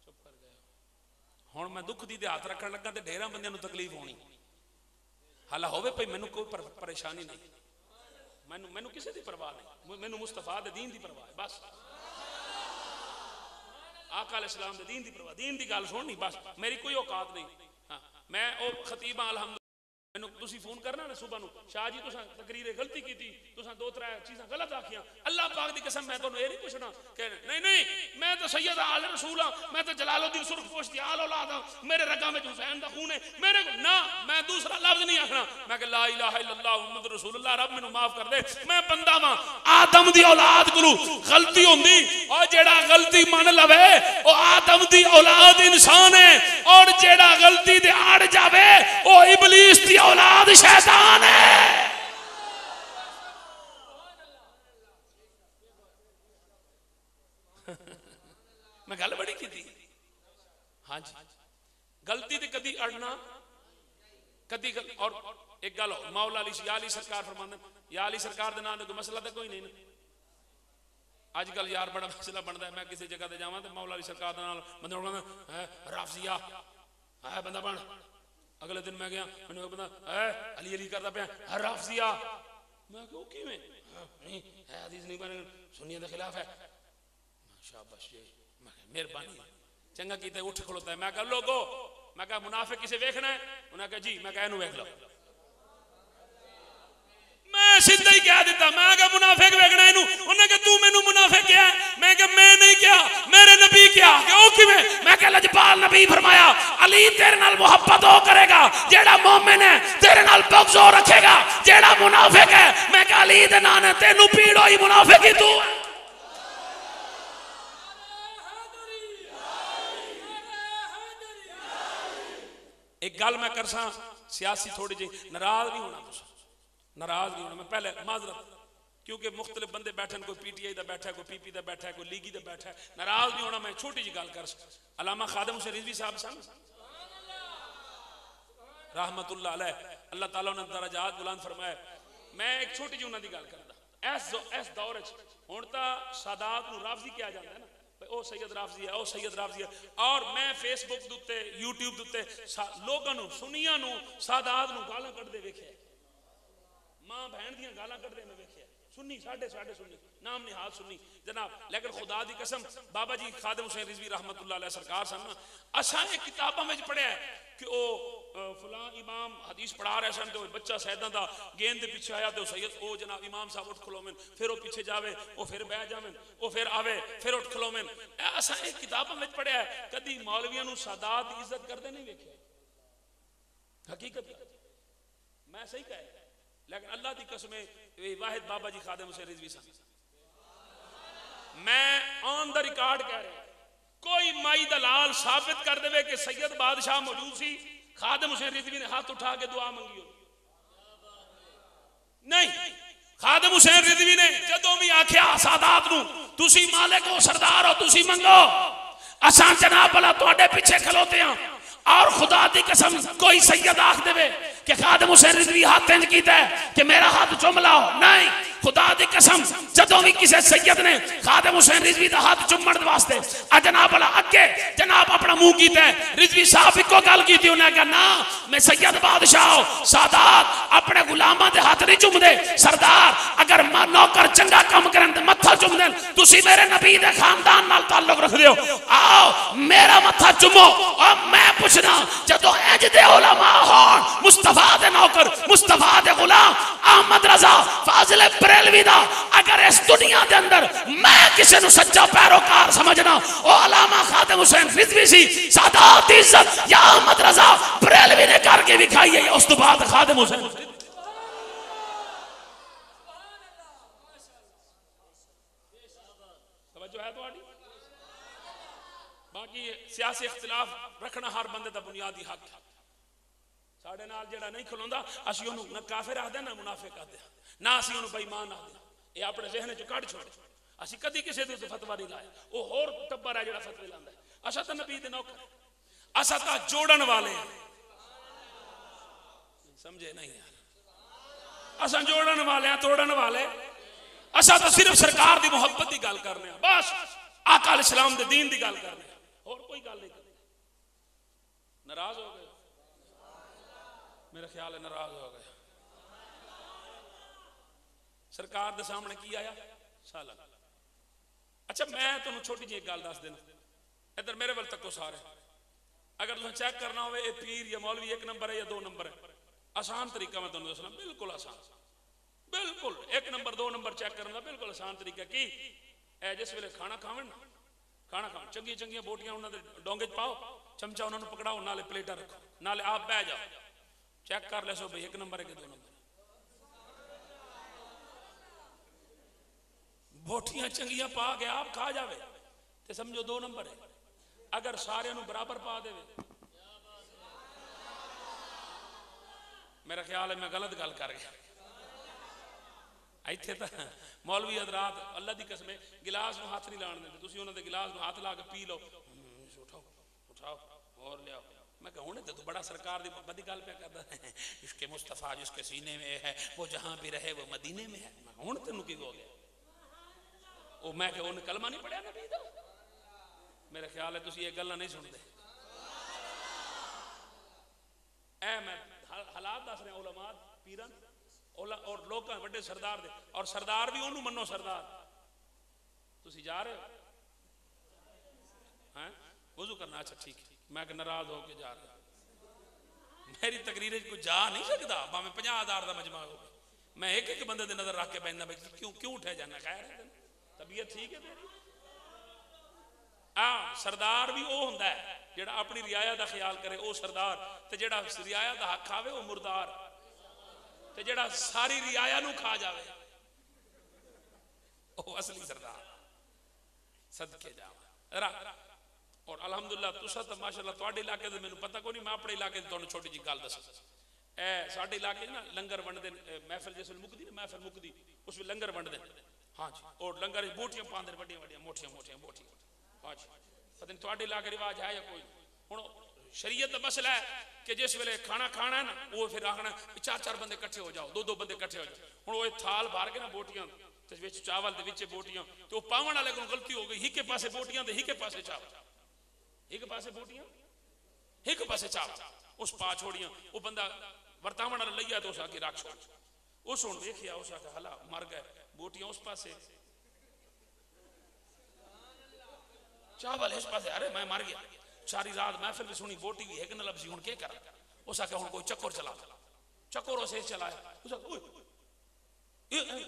चुप कर गया। हुण मैं दुख दी हाथ रखन लगा तो ढेर बंदियां नूं तकलीफ होनी, हाला होवे भाई मैनू कोई परेशानी नहीं, मैनू किसी की परवाह नहीं, मैनू मुस्तफा दे दीन की परवाह है बस, आका अलैहिस्सलाम दे दीन की परवाह, दीन की गल सुननी बस, मेरी कोई औकात नहीं। हाँ मैं ओ खतीब अलहमदुलिल्लाह, मैनू तुसीं फोन करना ना सुबह नूं, शाह जी तुसां तकरीर गलती की थी, तुसां दो त्रै चीज़ां गलत आखियां, अल्लाह पाक दी कसम मैं तुहानूं ये नहीं पुछना कि नहीं मैं तो सैयद आले रसूल हाँ, मैं तो जलालुद्दीन सुरखपोश दी आल औलाद हाँ, मेरे रगां में हुसैन दा खून है, मेरे को ना मैं दूसरा लफ्ज नहीं आखना, मैं कि ला इलाहा इल्लल्लाह मुहम्मद रसूलुल्लाह, रब मैनू माफ कर दे, मैं बंदा वां, आदम दी औलाद कोलों गलती होंदी, और जेड़ा गलती मन लवे वो आदम दी औलाद इंसान है, और जेड़ा गलती दे अड़ जावे वो इबलीस दी औलाद शैतान है। मैं गल बड़ी की थी, हाँ जी गलती ते कदी अड़ना कदी और एक गल मौला अली सरकार फरमांदे, या अली सरकार दे नाम कोई मसला तो कोई नहीं, अजकल यार बड़ा मसला बनता है, मैं किसी जगह ते जावां ते मौला अली सरकार दे नाल बंदे कहंदे है राफजिया है बंदा बन, अगले दिन मैं गया मैंने बंदा है अली अली करदा पिया है राफजिया, मैं क्यों किवें नहीं है हदीस नहीं बने सुन्नियों के खिलाफ है। शाबाश जी मेहरबानी चंगा कीता उठ खलोता है। मैं कहा लोगो मैं कहा मुनाफिक किसे देखना है? उन्हें कहा जी मैं कहा इनू वेख लो। मैं सीधा ही कह दिता मैं कहा मुनाफिक वेखना इनू। उन्हें कहा तू मैनू मुनाफिक क्या? मैं कहा मैं नहीं क्या मेरे नबी क्या क्यों किवें? मैं कहा लजपाल नबी फरमाया अली तेरे नाल मोहब्बत हो करेगा जेड़ा मोमिन है तेरे नाल बग़्ज़ हो रखेगा जेड़ा मुनाफिक है। मैं कहा अली दे नाल तेनू पीड़ होई मुनाफिक ही तू है। एक गल मैं कर सा सियासी थोड़ी जी नाराज नहीं होना नाराज नहीं होना। मैं पहले माजरत क्योंकि मुख्तलिफ बंदे बैठे कोई पीटीआई का बैठा है कोई पीपी का बैठा है कोई लीगी का बैठा है नाराज नहीं होना। मैं छोटी जी गल कर अल्लामा खादिम हुसैन रिजवी साहब सन रहमतुल्लाह अलैह अल्लाह ताला उन्हें दरजात बुलंद फरमाए। मैं एक छोटी जी उन्होंने गल करदा इस दौर हुण तां सादात नूं राफजी किया जाता है ना ओ सैयद राफजी है ओ सैयद राफजी है। और मैं फेसबुक दे उत्ते यूट्यूब दे उत्ते लोगां नूं सुनियां नूं सादात नूं गालां कढदे वेखिया मां बहन दियां गालां कढदे मैं वेखिया सुन्नी साढ़े सुन्नी नाम निहाल सुन्नी जनाब। लेकिन खुदा दी कसम बाबा जी खादिम हुसैन रिजवी रहमतुल्लाह अलैह सरकार सन असां ये किताबां में पढ़िया है कि ओ फलां इमाम हदीस पढ़ा रहे सन तो बच्चा सैयदां दा गेंद दे पीछे आया तो सैयद ओ जनाब इमाम साहब उठ खलोवें फिर वो पीछे जावे वो फिर बह जावें वो फिर आवे फिर उठ खलोवें। असां ये किताबां में पढ़िया है कदी मौलवियां नूं सादात दी इज्जत करदे नहीं वेखिया हकीकत मैं सही कहा। लेकिन अल्लाह की कसम वाहिद बाबा जी खादिम हुसैन रिजवी सन मैं ऑन द रिकॉर्ड कह रहा कोई माई दलाल साबित कर दे कि सैयद बादशाह मौजूद सी खादिम हुसैन रिजवी ने हाथ उठा के दुआ मंगी हो नहीं। खादिम हुसैन रिजवी ने जदों भी आख्या सादात नूं तुसी मालिक हो सरदार हो तुसी मंगो असां जनाब भला तुहाडे पीछे खलोते हैं। और खुदा दी कसम कोई सैयद आख देवे कि खादिम हुसैन रिजवी हाथ इंज कीता है कि मेरा हाथ चुम लाओ नहीं। खुदा दी कसम जदों भी किसी सैयद ने खादिम हुसैन रिजवी दा हाथ चुम्मण वास्ते जनाब वाला अगे जनाब अपना मुंह कीता है रिजवी साहब इको गल कीती उन्हें कहा ना मैं सैयद बादशाह सादात अपने गुलामां दे हाथ नहीं चुमदे सरदार अगर नौकर चंगा काम करन ते मत्था चुम देन तुसी मेरे नबी दे खानदान नाल ताल्लुक रखदे हो आओ मेरा मत्था चुमो। और मैं पूछना जदों इंज दे उलमा होण मुस्तफा दे नौकर मुस्तफा दे गुलाम अहमद रजा फाजिल बरेलवी दा अगर इस दुनिया के अंदर मैं किसी को सच्चा पैरोकार समझना ओ अल्लामा खादिम हुसैन रिजवी सी सादात इज्जत या अहमद रजा बरेलवी ने करके दिखाई है उस तो बाद खादिम हुसैन तवज्जो है तुम्हारी। बाकी सियासी इख्तिलाफ रखना हर बंदे का बुनियादी हक है। साढ़े नाल जेड़ा नहीं खलोंदा असीं ओनू ना काफिर आखदे ना मुनाफिक आखदे ना असीं ओनू बेईमान आखदे ये अपने ज़हन चों कढ छोड़ असीं कदी किसी दे फतवा नहीं लाया वो होर टब्बर है जेड़ा फतवे लांदा है। असां तां नबी दे नौकर असां तां जोड़न वाले हैं समझे नहीं यार असां जोड़न वाले हैं तोड़न वाले असां तां सिर्फ सरकार दी मोहब्बत दी गल करने हैं बस आका अल इस्लाम दे दीन दी गल करने हैं और कोई गल नहीं करनी। नाराज हो गए मेरा ख्याल है नाराज हो गए। सरकार के सामने की आया साला। अच्छा मैं तुम छोटी जी एक गल दस देना इधर मेरे वाल तको सारे अगर तुम चेक करना हो पीर या मौलवी एक नंबर है या दो नंबर है आसान तरीका मैं तुम्हें दसना बिल्कुल आसान बिल्कुल एक नंबर दो नंबर चेक करने का बिल्कुल आसान तरीका की जिस वे खाना खावन ना खाना खाओ चंगिया चंगिया बोटियां उन्होंने डोंगे पाओ चमचा उन्होंने पकड़ाओ नाले प्लेटा रखो नाले आप बह जाओ चेक कर ले सो भाई एक नंबर है कि दो नंबर बोटियां चंगिया पा के आप खा जावे तो समझो दो नंबर है। अगर सारे बराबर पा दे मेरा ख्याल है मैं गलत गल कर गया। इत्थे तो मौलवी हजरात अल्लाह की कसम गिलास में हाथ नहीं लाने देते तुसीं उन्होंने गिलास में हाथ ला के पी लो उठाओ उठाओ और लियाओ। मैं कहूँ तो तू बड़ा सरकार की मोहब्बत की गल पे करता है इसके मुस्तफ़ा जिसके सीने में है वो जहाँ भी रहे वो मदीने में है। मैं हूँ तेन की हो गया वो मैं क्या उन्हें कलमा नहीं पढ़िया नबी दा। मेरा ख्याल है तुसीं ये गल्लां नहीं सुनते मैं हालात दस रहा उलमा पीरन और लोग बड़े सरदार दे, और सरदार भी ओनू मनो सरदार। तुसी जा रहे हो हैं वजू करना? अच्छा ठीक है, मैं नाराज होके जा रहा, मेरी तकरीर कोई जा नहीं सकता, भावें 50,000 का मजमा हो, मैं एक एक बंदे दे नजर रख के बहना भाई क्यों क्यों उठे जाना, खैर है तबीयत ठीक है तेरी। सरदार भी वो हुंदा है जेड़ा अपनी रियाया का ख्याल करे, वो सरदार, ते जेड़ा रियाया का हक खावे वो मुर्दार, ते जेड़ा सारी रियाया नू खा जावे वो असली सरदार। सदके जावा। और अलहमदुलिल्लाह तुसा तो माशाअल्लाह तुहाडे इलाके दे मैनू पता कोई नहीं, मैं अपने इलाके दी तुहानू छोटी जी गल दस। साडे इलाके ना लंगर वंडदे, महफिल जिस वेले मुकदी ना, महफिल मुकदी उस वेले लंगर वंडदे। हाँ जी, और लंगर बोटियां पांदे वड्डियां वड्डियां मोटियां मोटियां बोटियां। हाँ जी, पता नहीं तुहाडे इलाके रिवाज है या कोई। हुण शरीयत का मसला है कि जिस वेले खाना खाना है ना, वो फिर आखना 4-4 बंदे इकट्ठे हो जाओ, 2-2 बंदे इकट्ठे हो जाओ। हुण वो थाल भर के ना बोटियां ते विच चावल ते विच बोटियां, तो पावण वाले कोल गलती हो गई, हिके पासे बोटियां ते हिके पासे चावल, एक पासे बोटियां एक पासे चावल, उस पा छोड़ियां। वो बंदा वरतावण वाला लइया तो उस आके रख छोड़, उस हुण वेखिया उस आके हला मर गए, बोटियां उस पासे चावल इस पासे, अरे मैं मर गया। सारी रात महफिल भी सुनी, बोटी भी एक न लभसी, हुण के करा? उस आके हुण कोई चक्कर चला, चक्कर उसे चलाया, उस आके ओए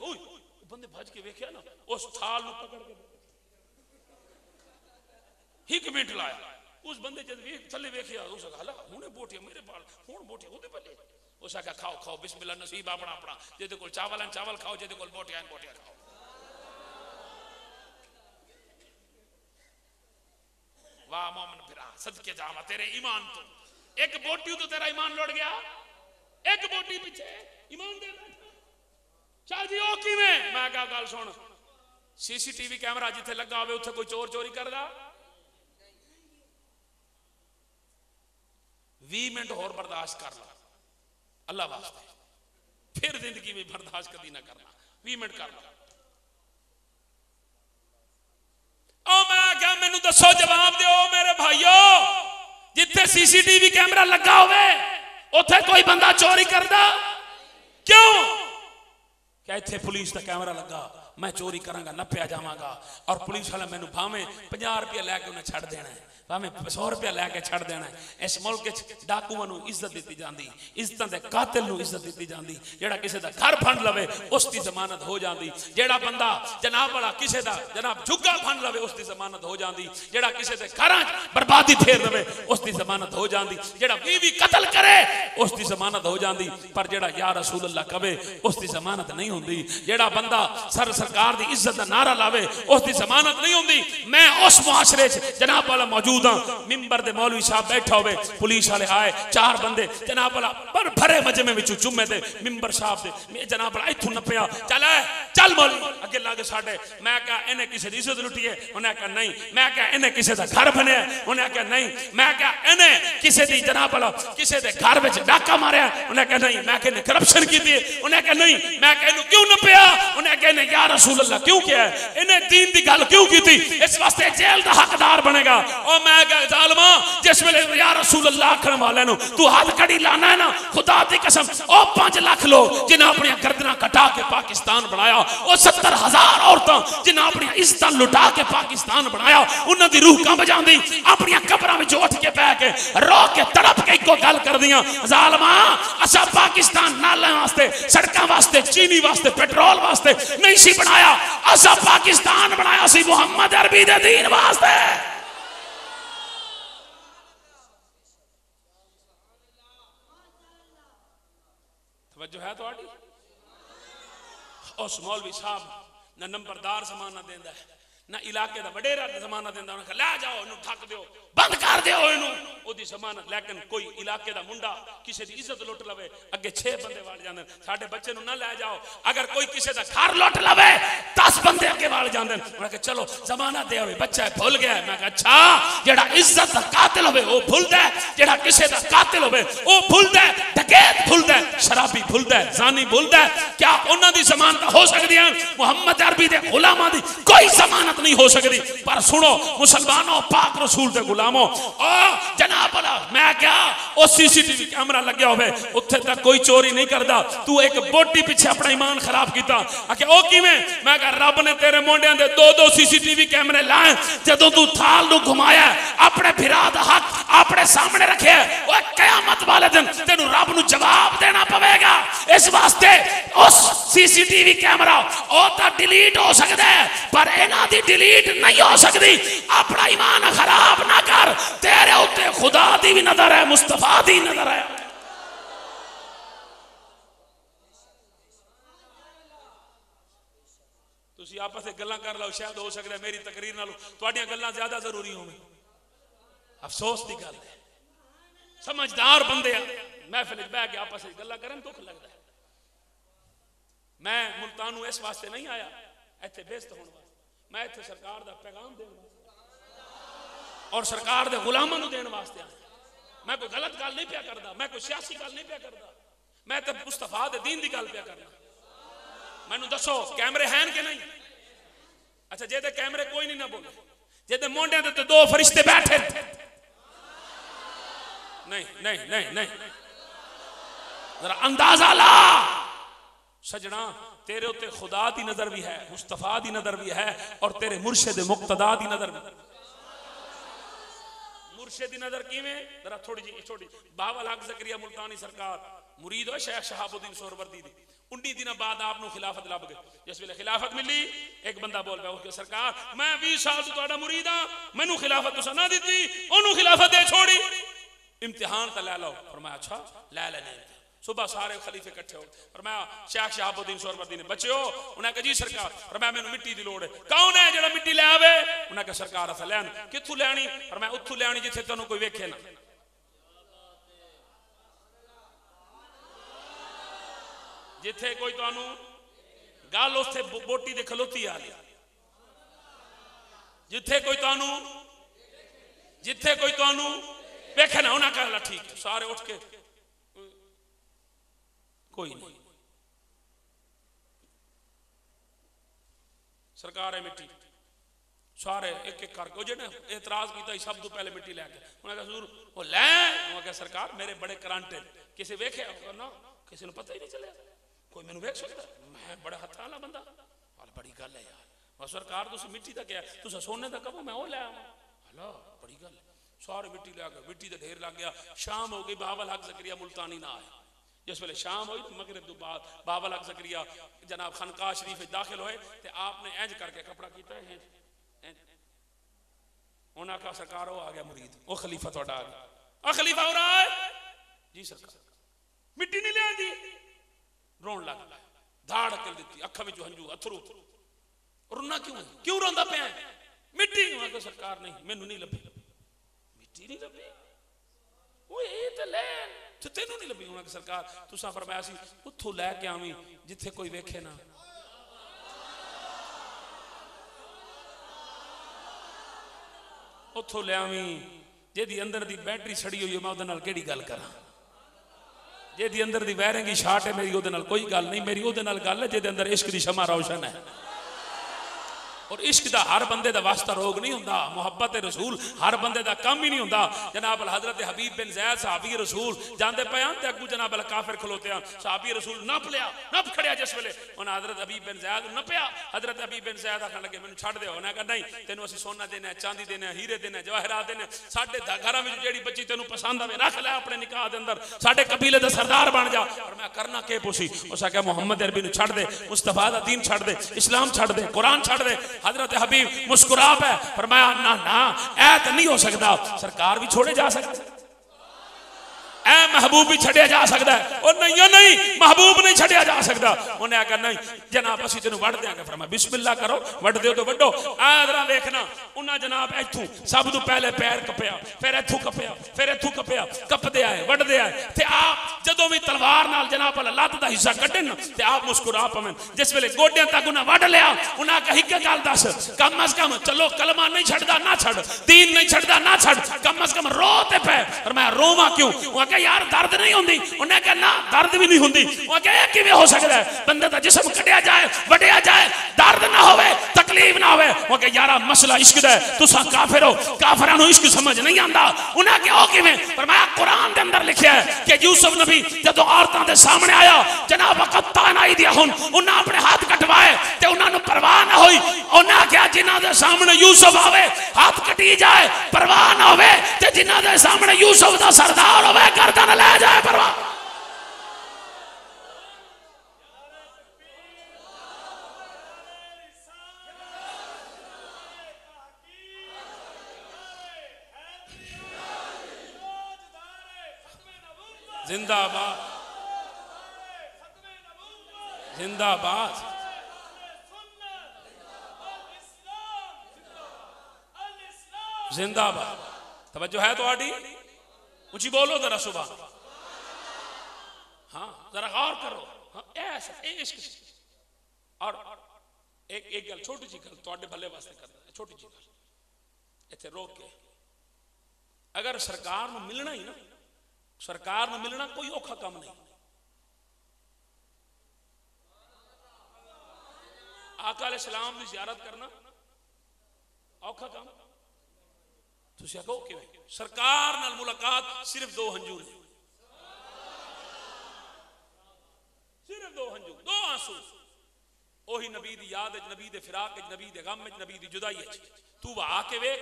ओए बंदे भज के वेखिया ना, उस थाल नू पकड़ के 1 मिनट लाया, उस बंदे जब थले वेखिया उस आके हला हुणे बोटियां मेरे बाल, हुण बोटियां ओदे पल्ले। उस आके खाओ खाओ बिस्मिल्लाह नसीब अपना अपना, जेदे कोल चावल हैं चावल खाओ, जेदे कोल बोटियां हैं बोटियां खाओ। वाह मोमिन फिरा, सदके जावा तेरे ईमान तो, एक बोटी तो तेरा ईमान लौट गया, एक बोटी पीछे ईमान दे बैठा। चल जी ओ किवें? मैं क्या गल सुन, सीसीटीवी कैमरा जिथे लगा होवे उत्थे कोई चोर चोरी करदा? 20 मिनट होर बर्दाश्त कर ला अल्लाह वास्ते, फिर जिंदगी में बर्दाश्त कभी ना करना, 20 मिनट कर ला। ओ मैं क्या मैनू दसो, जवाब दो मेरे भाइयों, जिथे सीसीटीवी कैमरा लगा होवे उथे कोई बंदा चोरी करदा? क्यों? क्या इत्थे पुलिस का कैमरा लगा, मैं चोरी करांगा नप्पिया जावांगा, और पुलिस वाला मैनू भावें 50 रुपया लैके उन्हें छड़ देना है, भावें 100 रुपया लैके छड़ देना है। इस मुल्क डाकुआं नू इज्जत दी जाती, इज्जतां दे कातिल नू इज्जत दी जाती, जेड़ा किसी दा घर फंड लवे उसकी जमानत हो जाती, जेड़ा बंदा जनाब वाला किसी दा जनाब झुग्गा फंड लवे उसकी जमानत हो जाती, जेड़ा किसी दे घरां बर्बादी फेर लवे उसकी जमानत हो जाती, जेड़ा बीवी कत्ल करे उसकी जमानत हो जाती, पर जेड़ा या रसूल अल्लाह कहे उसकी जमानत नहीं होंदी, जेड़ा बंदा सरकार दी इज्जत दा नारा लावे उसकी जमानत नहीं होंदी। मैं उस मुआशरे च जनाब वाला मौजूद मिंबर दे मौलवी साहब बैठा होवे, पुलिस वाले आए 4 बंदे जनाब वाला पर भरे मजमे विच चुम्मे ते मिंबर साहब दे जनाब वाला इथों नपया, चल चल मौलवी अगे लागे साडे। मैं कहा इन्हें किसी दी इज्जत लुटी है? उन्हें कहा नहीं। मैं कहा इन्हें किसी दा घर बने? उन्हें कहा नहीं। मैं कहा इन्हें किसी दी जनाब वाला किसी दे घर विच डाका मारिया? उन्हें कहा नहीं। मैं कहा करप्शन की थी? उन्हें कहा नहीं। मैं कहा इन्हें क्यों नपया? उन्हें कहा या रसूल अल्लाह क्यों किया है? इन्हें दीन दी गल क्यों की थी? इस वास्ते जेल दा हकदार बनेगा। और मैं कहा जालमा जिस वेले या रसूल अल्लाह आखण वाले नु तू हाथ कड़ी लाना है ना, खुदा दी कसम ओ 5 लाख लोग जिन्हां अपनी गर्दना कटा के पाकिस्तान बनाया, ओ 70,000 औरतां जिन्हां अपनी इज्जत लुटा के पाकिस्तान बनाया, उन्हां दी रूह कंब जांदी, अपनी कब्रां विच उठ के बैठ के रो के तड़प के इको गल कर दियां, जालमा असा पाकिस्तान नाले वास्ते सड़कां वास्ते चीनी वास्ते पेट्रोल वास्ते नहीं सी बनाया, असा पाकिस्तान बनाया सी मुहम्मद अरबी दे दीन वास्ते। तवज्जो है थोड़ी? उस मौलवी साहब ना नंबरदार जमाना देंदा है, ना इलाके दा वडेरा जमाना देंदा, उन्हें ले जाओ इनू ठक दियो, बंद कर दियो इनू ओदी जमानत। लेकिन कोई इलाके दा मुंडा किसी दी इज्जत लुट लवे अगे 6 बंदे वाल जांदे, साडे बच्चे नू ना ले जाओ। अगर कोई किसी दा घर लुट लवे 10 बंदे अगे वाल जांदे, उन्हें कहा चलो जमानत दे, बच्चा भूल गया। मैं कहा अच्छा, जेड़ा इज्जत दा कातिल होवे वो भूलदा है, जेड़ा किसी दा कातिल होवे वो भूलदा है, डकैत भूलदा है, शराबी भुलदा है, जानी भुलदा है, क्या उन्हां दी जमानत हो सकदी है? मुहम्मद अरबी दे गुलामां दी कोई जमानत नहीं हो सकती। पर सुनो मुसलमानों, पाक रसूल दे गुलामों, ओ जनाब वाला मैं क्या ओ सीसीटीवी कैमरा लग्या होवे उत्थे तक कोई चोरी नहीं करदा, तू एक बोटी पीछे अपना ईमान खराब कीता। आखे ओ किवें? मैं कहा रब ने तेरे मोंडियां दे 2-2 सीसीटीवी कैमरे लाए, जदों तू थाल नू घुमाया अपने फिरा दा हक अपने सामने रखे, ओ कयामत वाले दिन तेनू रब नू जवाब देना पवेगा। इस वास्ते उस सीसीटीवी कैमरा ओ तां डिलीट हो सकदा है, पर इन्हां दी डिलीट नहीं हो सकती। अपना ईमान खराब ना कर, तेरे उत्ते खुदा दी भी नजर है, मुस्तफा दी नजर है। तुसी आपस में गल्लां कर लो, शायद हो सकता है मेरी तकरीर नालों तुहाडियां गल्लां ज्यादा जरूरी होवे। अफसोस की गल है, समझदार बंदे महफिल च बैठ के आपस में गल्लां करन दुख लगता है। मैं मुल्तानू इस वास्ते नहीं आया इत्थे बेइज्जत होने वास्ते, मैं इत्थे सरकार दा पैगाम देने वास्ते और सरकार दे गुलामां नू देने वास्ते आया। मैं कोई गलत गल नहीं पिया करदा, मैं कोई सियासी गल नहीं पिया करदा, मैं तो मुस्तफा दे दीन दी गल पिया करना। मैनू दसो कैमरे हैं कि नहीं? अच्छा जे कैमरे कोई नहीं ना बोले, जे मोंडियां ते 2 फरिश्ते बैठे नहीं नहीं नहीं नहीं, जरा अंदाजा ला सजना, तेरे उत्ते खुदा दी नजर भी है, मुस्तफा दी नजर भी है, और तेरे मुर्शिद मुक्तदा दी नजर भी। मुर्शिद दी नजर किवें? जरा थोड़ी जी छोटी। बावल हक ज़करिया मुल्तानी सरकार मुरीद हो शेख शहाबुद्दीन सोहरवर्दी दी। 19 दिन बाद आपको खिलाफत लभ गई। जिस वेले खिलाफत मिली एक बंदा बोल पाया सरकार मैं 20 साल तो तुहाडा मुरीद हां, मैनू खिलाफत तुसां ना दित्ती, ओनू खिलाफत दे छोड़ी, इम्तिहान तो लै लो। फरमाया अच्छा लै लेने। सुबह सारे खलीफे इकट्ठे हो, फरमाया शेख शहाबुद्दीन सोहरवर्दी ने बच्चो, उन्हें कहा जी सरकार, फरमाया मैनू मिट्टी की लोड़ है। कौन है जेड़ा मिट्टी ले आवे? उन्हें कहा सरकार अस लैन। कित्थों लैनी? फरमाया उत्थों लैनी जिथे तैनू कोई वेखे ना। जिथे कोई तुहानू गल उत्थे बोटी दे खलोती आ ली, जिथे कोई तुहानू जिथे कोई तुहानू वेखे ना। उन्हें कहा ठीक है। सारे उठ के कोई नहीं, सरकार है मिट्टी, सारे एक एक करके जिन्हें एतराज किया सब तो पहले मिट्टी लैके उन्हें कहा जरूर वो लै। उन्हें कहा सरकार मेरे बड़े करंट किसी वेखे ना, किसी को पता ही नहीं चलिया, कोई मैनू वेख सकता? मैं बड़ा हत्थ वाला बंदा, बड़ी गल है यार। बस सरकार तुम मिट्टी का क्या तुम सोने का कहो मैं वो लै आवा। हलो बड़ी गल। सारे मिट्टी लै गए, मिट्टी का ढेर लग गया। शाम हो गई, बावल हक ज़करिया मुल्तानी ना आए। जिस वेले शाम हुई मगरिब तो बाद बावल हक ज़करिया जनाब खनका शरीफ दाखिल होए तो आपने इंज करके कपड़ा किया है। उन्हें कहा सरकार वो आ गया मुरीद, वो खलीफा थोड़ा आ गया। आ खलीफा हो रहा है जी सरकार, मिट्टी नहीं ले दी। रोन लग गया, धाड़ अकल दी, अखा में हंजू अथरू। रोना क्यों है? क्यों रोंदा पे? मिट्टी नहीं। सरकार नहीं मैनू नहीं लभी, मिट्टी नहीं लभी, वो ये तो ले तेनू नहीं लभी। उन्होंने सरकार तुसा फरमाया सी उत्थों लैके आवी जिथे कोई वेखे ना। उत्थों ले आवी जेदी अंदर दी बैटरी सड़ी हुई है, मैं उहदे नाल केड़ी गल करा? जेदी अंदर दी वायरिंग शार्ट है मेरी उहदे नाल कोई गल नहीं। मेरी उहदे नाल गल है जेदे अंदर इश्क दी शमा रोशन है। और इश्क दा हर बंदे दा वास्ता रोग नहीं हुंदा, मुहब्बत रसूल हर बंदे दा काम ही नहीं हुंदा। जनाब हजरत हबीब बिन ज़ैद सहाबी रसूल जांदे पे आन ते अगू जनाब काफिर खलोते आन, सहाबी रसूल नप लिया, नप खड़िया जिस वेले उन्हें हजरत हबीब बिन ज़ैद नपया। हजरत हबीब बिन ज़ैद आखन लगे मैनू छड्ड दे। उन्हें कहा नहीं तेनू असीं सोना देना, चांदी देना, हीरे देना, जवाहरात देना, साडे घरां विच जेहड़ी बच्ची तेनू पसंद आवे रख लै अपने निकाह दे अंदर, साडे कबीले दा सरदार बन जा। और मैं करना के पुछी? उस आख्या मुहम्मद अरबी नू छड्ड दे, मुस्तफा दा दीन छड्ड दे, इस्लाम छड्ड दे, कुरान छड्ड दे। हजरत हबीब मुस्कुरा पे फरमाया ना ना ऐ तो नहीं हो सकता, सरकार भी छोड़े जा सकते, ऐ महबूब भी छड़िया जा सकता है। और नहीं नहीं महबूब नहीं नहीं छड़िया जा सकता। उन्हें आखिया नहीं जनाब असीं तेनू वढ़ देंगे। फरमाया बिस्मिल्लाह करो, वढ़ दिओ तो वड्डो। आदरा देखना उन्हें जनाब इथों सब तो पहले पैर कपया, फिर इथों कपया, फिर इथों कपया, कपदे आए वढ़दे आए ते आप जदों भी तलवार नाल जनाब लत्त दा हिस्सा कड्डन ते आप मुस्कुरा पवन। जिस वेले गोडियां तक उन्हें वढ़ लिया, उन्हें आखिया एक गल दस, कम अज कम चलो कलमा नहीं छड़दा ना छड़, दीन नहीं छड़दा ना छड़, कम अज कम रो ते पै। और मैं रोवा क्यों? वो आखिया यार दर्द नहीं होंदी। उन्हें कहा ना दर्द भी नहीं होंदी। वो आखिया यह किवें हो सकता है? बंदे दा जिस्म कटिया जाए, वड्डिया जाए, दर्द ना होवे, तकलीफ ना होवे। वो आखिया यार मसला इश्क दा है, तुसां काफिर हो, काफिरां नूं इश्क समझ नहीं आंदा। उन्हें कहा ओ किवें? फरमाया कुरान दे अंदर लिखिया है कि यूसुफ नबी जदों औरतां दे सामने आया, जनाब कत्तान आई दिया हुन उन्हें अपने हाथ कटवाए ते उन्हां नूं परवाह ना होई। उन्हें आखिया जिन्हां दे सामने यूसुफ आवे हाथ कटी जाए परवाह ना होवे, ते जिन्हां दे सामने यूसुफ दा सरदार होवे गर्दन ले जाए परवाह। जिंदाबाद जिंदाबाद जिंदाबाद। तवज्जो है थोड़ी? ऊंची बोलो जरा सुबह। हाँ जरा गौर करो। हाँ ऐसा इश्क। और एक गल छोटी जी गल थोड़े भले वास्ते करना है, छोटी जी गल इत्थे रोक के। अगर सरकार नूं मिलना ही ना, सरकार नूं मिलना कोई औखा काम नहीं। आका अलैहिस्सलाम की ज़ियारत करना औखा काम? तुसीं आखो किवें? सरकार नाल मुलाकात सिर्फ दो हंजू ने, सिर्फ दो हंजू, दो आंसू। ओही नबी दी याद, नबी दे फिराक, नबी दे गम, नबी दी जुदाई। तू बहा के वेख,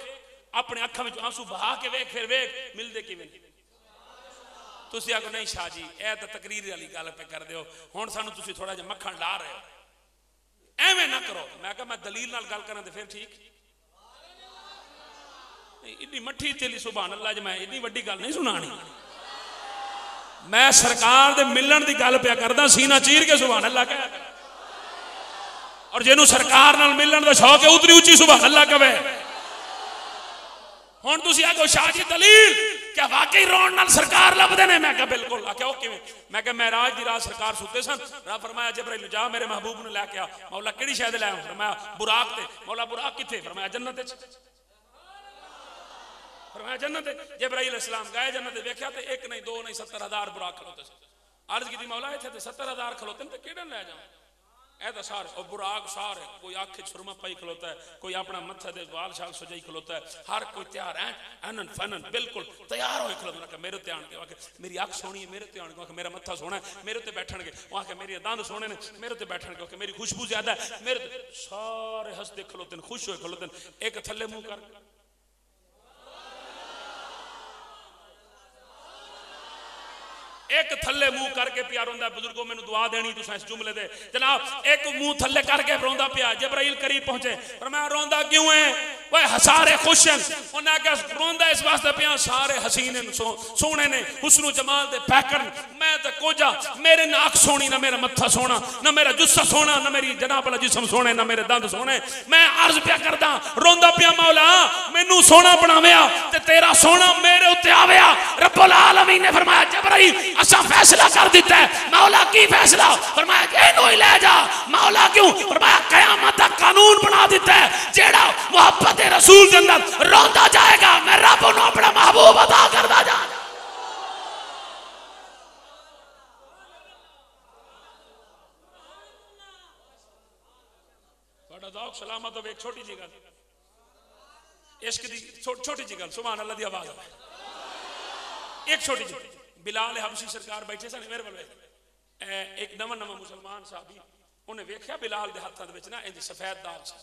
अपने अखां विच आंसू बहा के वेख, फिर वेख मिलदे किवें। तुसीं आखो नहीं शाह जी यह तो तकरीर वाली गल पे कर दिओ, हुण सानू तुसीं थोड़ा जिहा मक्खण ला रहे हो, एवें ना करो। मैं कहा मैं दलील नाल गल करा तो फिर ठीक। इन्नी मट्ठी चली सुभान अल्लाह ज मैं इन्नी वड्डी गल नहीं सुनानी। मैं सरकार दे मिलन दी गल पिया करदा, सीना चीर के सुभान अल्लाह कह। और जिन्हों सरकार नाल मिलन दा शौक है उतनी उच्ची सुभान अल्लाह कहे। हुण तुसीं आखो शाह जी दलील क्या वाकई रोण नाल सरकार लभदे ने? मैं कहा बिल्कुल। आख्या ओ किवें? मैं कहा महराज दी रात सरकार सुते सन, रब फरमाया जिब्राइल जा मेरे महबूब नूं लैके आ। मौला किहड़ी शै लै आऊं? फरमाया बुराक ते। मौला बुराक किथे? फरमाया जन्नत विच। फरमाया जन्नत। जिब्राइल अलैहिस्सलाम गए जन्नत, वेख्या ते एक नहीं दो नहीं 70,000 बुराक खलोते। अर्ज की मौला इत्थे ते 70,000 खलोते ते किहड़े लै जाऊं? ऐ तो सारे और बुराक सारे, कोई आँख सुरमा पाई खलोता है, कोई अपना मत्थे दे वाल शाल सजाई खलोता है, हर कोई तैयार है एनन फनन बिल्कुल तैयार हो खलोता है। मेरे ते आन के आके मेरी अख सोहनी है, मेरे ते आन के मेरा मत्था सोहना है, मेरे ते बैठणगे। वो आके मेरे दंद सोहने ने, मेरे ते बैठणगे। मेरी खुशबू ज्यादा है, मेरे सारे हंसदे खलोते खुश होए खलोते। एक थले मुंह कर, एक थले मुंह करके पिया रोंदा। बुजुर्गों मैनू दुआ देनी तुस इस जुमले दे जनाब। एक मुंह थले करके रोंदा पिया। जिब्राइल करीब पहुंचे पर मैं रोंदा क्यों है? वह सारे खुश हैं। उन्हें आख्या रोंदा इस वास्ते पिया सारे हसीन सोहने ने, हुस्न जमाल दे पैकर। मैं तो कोजा मेरे ना अख सोहनी, ना मेरा मत्था सोहना, ना मेरा जुस्सा सोहना, ना मेरी जनाब वाला जिस्म सोहने, ना मेरे दंद सोहने। मैं अर्ज पिया करदा रोंदा पिया मौला मैनू सोहना बनाविया ते तेरा सोहना मेरे उत्ते आविया। रब्बुल आलमीन ने फरमाया जिब्राइल असा फैसला कर दिता है। मौला की फैसला? फरमाया इहनू ही ले जा। मौला क्यों? फरमाया कयामत दा कानून बना दिता है, जेड़ा मोहब्बत रसूल के अंदर रोंदा जाएगा मैं रब नूं अपना महबूब अता करदा जा। थोड़ा दौक सलामत हो। एक छोटी जी गल इश्क दी, छोटी जी गल सुभान अल्लाह दी आवाज है। एक छोटी जी बिलाल हबशी सरकार बैठे सन मेरे वाले, एक नवा नवा मुसलमान साहबी उन्हें वेख्या बिलाल दे हाथां दे विच ना इंज सफेद दाग सी।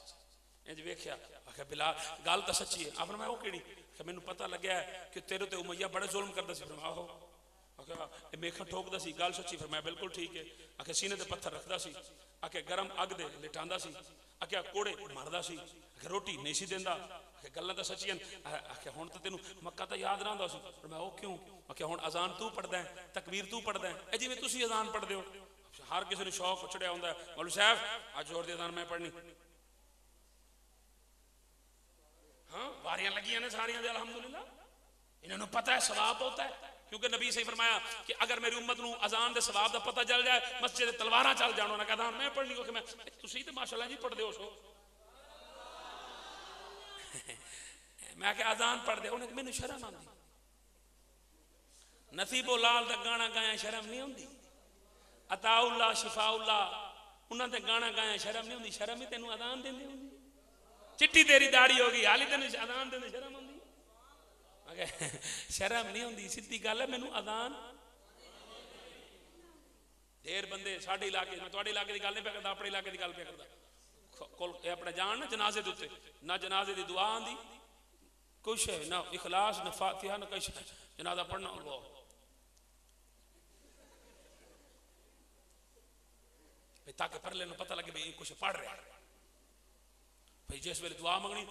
इंज वेख्या आख्या बिलाल गल तो सच्ची है। आपने मैं वो किहड़ी? मैनू पता लग्या कि तेरे ते उमैया बड़े जुल्म करदा सी। आहो आख्या मेखा ठोकदा सी, गल सच्ची? फिर मैं बिल्कुल ठीक है। आख्या सीने ते पत्थर रखदा सी, आख्या गरम अग दे लिटांदा सी, आख्या कोड़े मारदा सी, आख्या रोटी नहीं सी देंदा। गल्लां तो सच्चियां। आख्या हुण तो तेनू मक्का तो याद रहिंदा सी। मैं वो क्यों? आख्या हुण अजान तू पढ़दा है, तकबीर तू पढ़दा है, जिवें तुसीं अजान पढ़दे हो। हर किसी ने शौक चढ़िया होंगे मौलवी साहब आज जोर दी अजान मैं पढ़नी हाँ वारियां लगियां ने सारियां दे अल्हम्दुलिल्लाह इन्होंने पता है सवाब होता है क्योंकि नबी सही फरमाया कि अगर मेरी उम्मत नूं अजान दे सवाब दा पता चल जाए मस्जिद तलवारां चल जाण उन्हें कहता मैं पढ़नी क्योंकि मैं तुसी तो माशाअल्लाह जी पढ़दे हो सो मैं क्या अजान पढ़दे उन्हें मैनू शर्म आंदी नसीबो लाल दा गाना गाया शर्म नहीं होंदी अताउल्ला शिफाउल्ला उन्होंने गाना गाया शर्म नहीं होंदी शर्म ही तेनू अजान देंदी होंदी चिट्टी तेरी दाढ़ी होगी हाली तेन अजान देने शर्म होंदी शर्म नहीं होंदी सीधी गल है मैनू अजान ढेर बंदे साडे इलाके मैं तुहाडे इलाके की गल नहीं पे करदा अपने इलाके की गल पे करदा कोल अपने जान ना जनाजे दे उत्ते ना जनाजे दी दुआ आंदी कुछ है ना इखलास ना फातिहा ना कुछ जनाजा पढ़ना अल्लाह ताकि परले नूं पता लगे भाई कुछ पढ़ रहा भाई जिस वेले दुआ मंगनी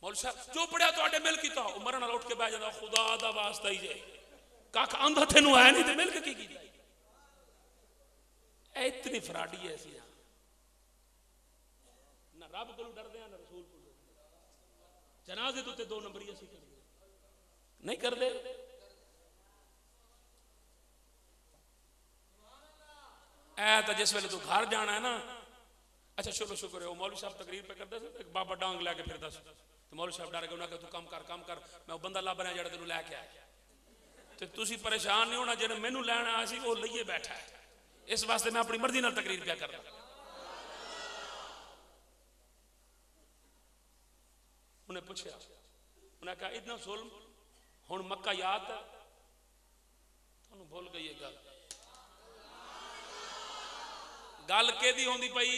मौलवी साहब जो पढ़िया तुहाडे मिल कीता ओ मरन वाला उठ के बैठ जांदा खुदा दा वास्ता ही जे कख आंदा तेनू है नहीं ते मिल के की कीता ए इतनी फराडी है सी ना रब कोलों डरदे ना रसूल कोलों जनाजे तो ते 2 नंबरी असी नहीं करदे ऐ तो जिस वेले तू घर जाना है ना अच्छा चलो शुक्र है वो मौलवी साहब तकरीर पे करते एक बाबा डांग लैके फिरदा सी तो मौलवी साहब डर गए उन्हें तू काम कर मैं बंदा लभ रहा जेड़ा तेनू लैके आया तो तुसी परेशान नहीं होना जेड़ा मैनू लैन आया सी वो लइए बैठा है इस वास्ते मैं अपनी मर्जी नाल तकरीर पे करदा उन्हें पूछया उन्हें कहा इतना जुल्म हुण मक्का याद है तुहानू भूल गई है गल केदी होंदी पई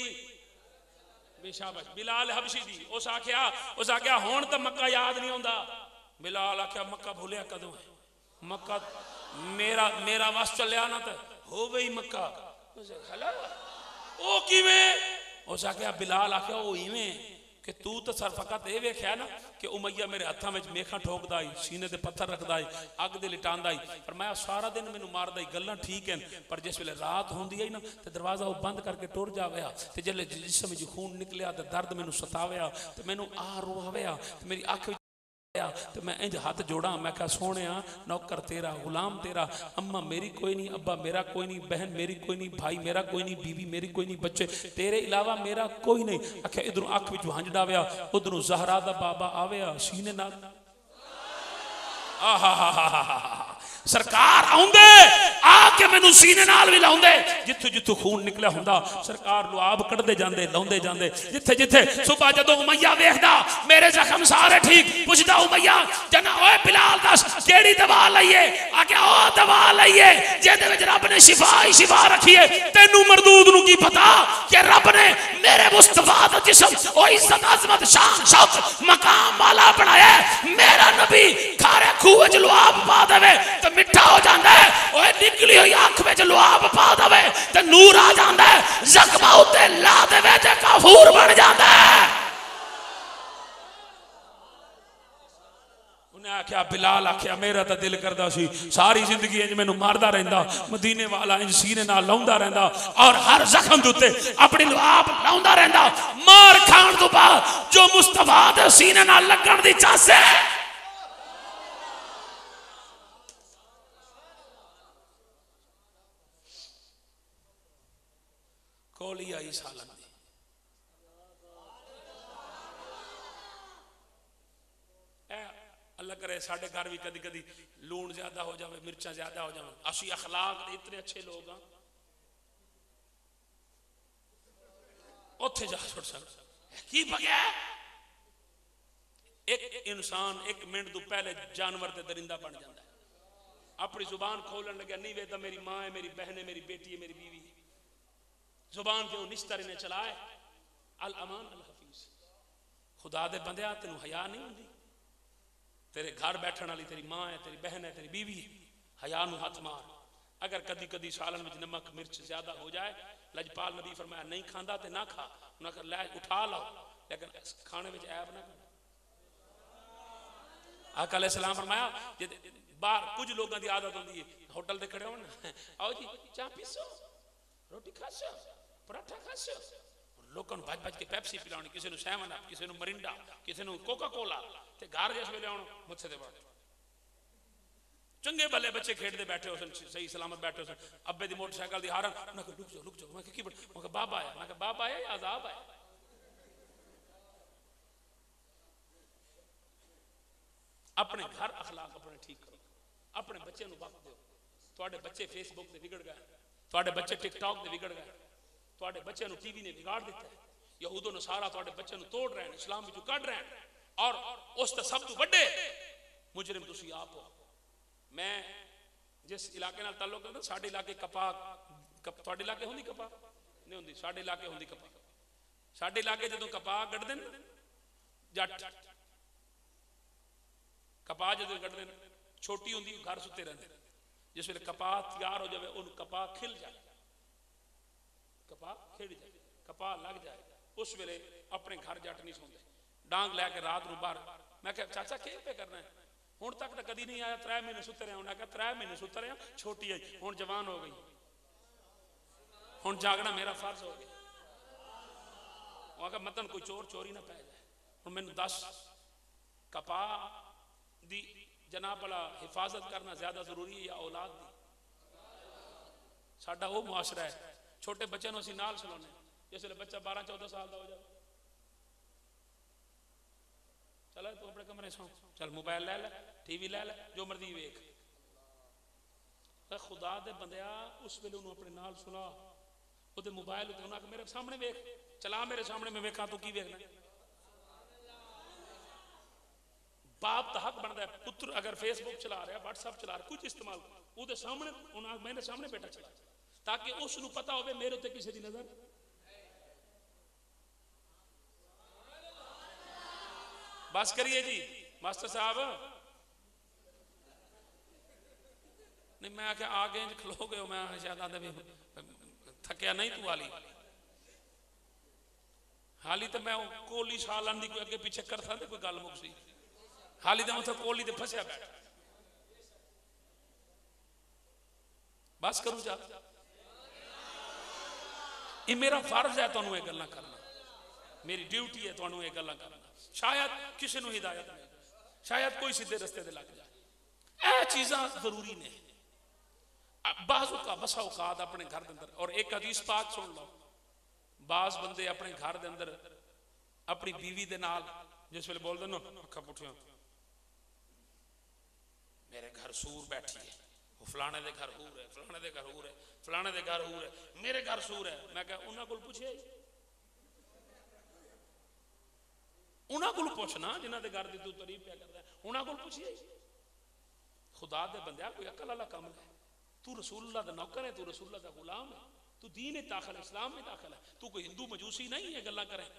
बेशाबाश बिलाल हबशी दी उस आख्या हुण तो मक्का याद नहीं आउंदा बिलाल आख्या मक्का भूलिया कदों है मक्का मेरा वस चलिया ना तो हो गई मक्का ओ किवें उस आख्या बिलाल आख्या ओ इवें कि तू तो सर फकत ये वेख्या ना कि उमैया मेरे हाथों में मेखा ठोकदा आई सीने ते पत्थर रखदा आई अग दे लिटांदा आई पर मैं सारा दिन मैनू मारदा आई गल्लां ठीक हैं पर जिस वेले रात होंदी है ना ते दरवाजा वो बंद करके टुर जावया ते जिसले जिस्म विच खून निकलिया ते दर्द मैनू सतावया ते मैनू आ रोवया ते मेरी अख तो मैं इंज हाथ जोड़ा मैं क्या सोने नौकर तेरा गुलाम तेरा अम्मा मेरी कोई नहीं अब्बा मेरा कोई नहीं बहन मेरी कोई नहीं भाई मेरा कोई नहीं बीवी मेरी कोई नहीं बच्चे तेरे अलावा मेरा कोई नहीं आख्या इधरों अख विच हंज डावया उधरों जहरा दा बाबा आवया सीने नाल सरकार आउंदे आके मैनू सीने नाल भी लाउंदे जिथों जिथों खून निकलिया हुंदा सरकार लुआब कढ़दे जांदे लाउंदे जांदे जिथे जिथे सुबह जदों उमैया वेखदा मेरे जख्म सारे ठीक पुछदा उमैया जना ओए बिलाल दस केड़ी दवा लईए आके ओ दवा लईए जेदे विच रब ने शिफा रखी है तैनू मरदूद नू की पता कि रब ने मेरे मुस्तफा दा जिस्म ओ इज्जत अजमत शान शौकत मकाम वाला बनाया मेरा नबी खारे खूह विच लुआब पा देवे मिठा हो जाता है ओए निकली हुई आंख में लुआब पा दे तो नूर आ जाता है जख्मा उत्ते ला दे तो काफूर बन जाता है उन्हें आख्या बिलाल आख्या मेरा तो दिल करदा सी सारी जिंदगी इंज मैनू मारदा रहिंदा मदीने वाला इंज सीने नाल लाउंदा रहिंदा और हर जख्म दे उत्ते अपनी लुआब लाउंदा रहिंदा मार खान तो बाद जो मुस्तफा दे सीने नाल लगण दी चास है कोली आई सालन दी अल्लाह करे साढ़े घर भी कदी कदी लूण ज्यादा हो जाए मिर्चा ज्यादा हो जाए असी अखलाक इतने अच्छे लोग हाँ उत्थे जा छुट सकते की बगैर एक इंसान एक मिनट तो पहले जानवर ते दरिंदा बन जाता है अपनी जुबान खोलन लगे नहीं वे तो मेरी माँ है मेरी बहन है मेरी बेटी है मेरी बीवी जुबान के निस्तर ने चलाए अल अमान अल हफीज खुदा दे बंदिया तेनू हया नहीं होंदी तेरे घर बैठने वाली तेरी माँ है तेरी बहन है तेरी बीवी हया नू हथ मार अगर कदी कदी सालन में नमक मिर्च ज्यादा हो जाए लजपाल नबी फरमाया नहीं खांदा ते ना खा उन्हें लै उठा लो लेकिन खाने में ऐब ना कर आका अलैहिस्सलाम फरमाया बाहर कुछ लोगों की आदत होती है होटल ते खड़े हो आओ जी चाह पीसो रोटी खासे पराठा खासे लोगों भज भज के पैप्सी पिलानी किसी ने सैवन अप किसी ने मरिंडा किसी ने कोका कोला ते घर जिस वेले आउण मत्थे ते बात चंगे भले बच्चे खेडते बैठे हो सही सलामत बैठे हो अब्बे दी मोटरसाइकिल दी हारन मैं रुक जाओ मैं की मैं बाबा आया मैं बाबा आया या अजाब आया अपने घर अखलाक अपने ठीक करो अपने बच्चे नु वक्त दो तुहाडे बच्चे फेसबुक ते बिगड़ गए तुहाडे बच्चे टिकटॉक ते बिगड़ गए तुहाडे बच्चे नु टीवी ने बिगाड़ दिता है यहूदो नसारा तुहाडे बच्चे नु तोड़ रहे हैं इस्लाम विचों कढ रहे हैं और उस ते सब तो बड़े मुजरिम तुसी आप हो मैं जिस इलाके नाल ताल्लुक रखदा साडे इलाके कपा तुहाडे इलाके हुंदी कपा नहीं हुंदी साडे इलाके हुंदी कपा साडे इलाके जदों कपा गढ़दे न जट कपा जो कटते छोटी होंगी घर सुते रहते जिस वे कपा तैयार हो जाए उन कपा खिल जाए कपा खिल जाए कपा लग जाए उस वेले अपने घर जट नहीं सौंदे डांग लैके रात को बाहर मैं क्या चाचा के पे करना है हूँ तक तो कभी नहीं आया 3 महीने सुते रहा उन्हें 3 महीने सुते रहा छोटी आई हूँ जवान हो गई हूँ जागना मेरा फर्ज हो गया मतन कोई चोर चोरी ना पै जाए हूँ मैनू दस कपा दी जनाब वाला हिफाजत करना ज्यादा जरूरी है या औलाद दी साडा वो मुआशरा है छोटे बच्चों को असीं नाल सुलाने जिसले बच्चा 12-14 साल का हो जाए चल तू अपने कमरे सो चल मोबाइल ले ले टीवी ले ले जो मर्जी वेख खुदा दे बंदिया उस वेले उन्होंने अपने नाल सुला वो मोबाइल मेरे सामने वेख चला मेरे सामने मैं वेखा तू की वेखना बाप का हक बनता है पुत्र अगर फेसबुक चला रहा व्हाट्सएप चला रहा कुछ इस्तेमाल वो सामने मेरे सामने बेटा चला ताकि उसनू पता हो मेरे उत्ते किसी की नजर बस करिए जी मास्टर साहब नहीं मैं क्या आगे खलो गए मैं शायद आते भी थकिया नहीं तू हाली तो मैं कोली साल आंदी कोई अगे पीछे कर सकते कोई गल मुक सी हाली तो उसे कोली ते फसया बैठा बस करूं जा ये मेरा फर्ज है तुहानू ये गल्लां करना मेरी ड्यूटी है तुहानू ये गल्लां करना शायद किसी नू हिदायत नहीं शायद कोई सीधे रस्ते ते लग जाए ए चीज़ां जरूरी ने बाज़ का बसा औकात अपने घर के अंदर और एक हदीस पाक सुन लो बाज़ बंदे अपने घर के अंदर अपनी बीवी दे नाल जिस वेले बोलते ना अखा पुठिया मेरे घर सूर बैठी है वो फलाने दे घर हूर है फलाने दे घर हूर है फलाने दे घर हूर है मेरे घर सूर है मैं क्या उन्होंने को पूछे उन्होंने को पूछना जिन्हों के घर की तू तारीफ क्या करता है उन्होंने को पूछिए खुदा दे बंदिया कोई अकल वाला काम है तू रसूलुल्लाह दा नौकर है तू रसूलुल्लाह दा गुलाम है तू दीन दाखिल इस्लाम में दाखिल है तू कोई हिंदू मजूसी नहीं है गल्ला करें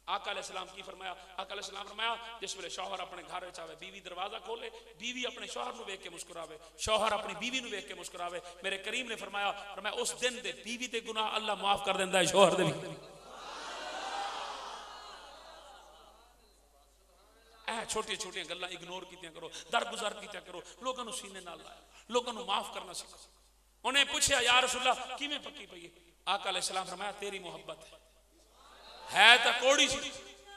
आका अलैहिस्सलाम की फरमाया आका अलैहिस्सलाम फरमाया जिस वेले शौहर अपने घर विच आवे बीवी दरवाजा खोले बीवी अपने शौहर नु देख के मुस्कुरावे शौहर अपनी बीवी नु देख के मुस्कुरावे मेरे करीम ने फरमाया उस दिन दे बीवी ते गुनाह अल्लाह माफ कर देंदा है शौहर दे भी छोटिया छोटिया गल्लां इग्नोर कीतियां करो दरगुजर कीतियां करो लोगों को सीने नाल लाया लोगों को माफ करना सीखो उन्हें पूछा या रसूल अल्लाह किवें पक्की पई है आका अलैहिस्सलाम फरमाया तेरी मोहब्बत है तो कोड़ी सी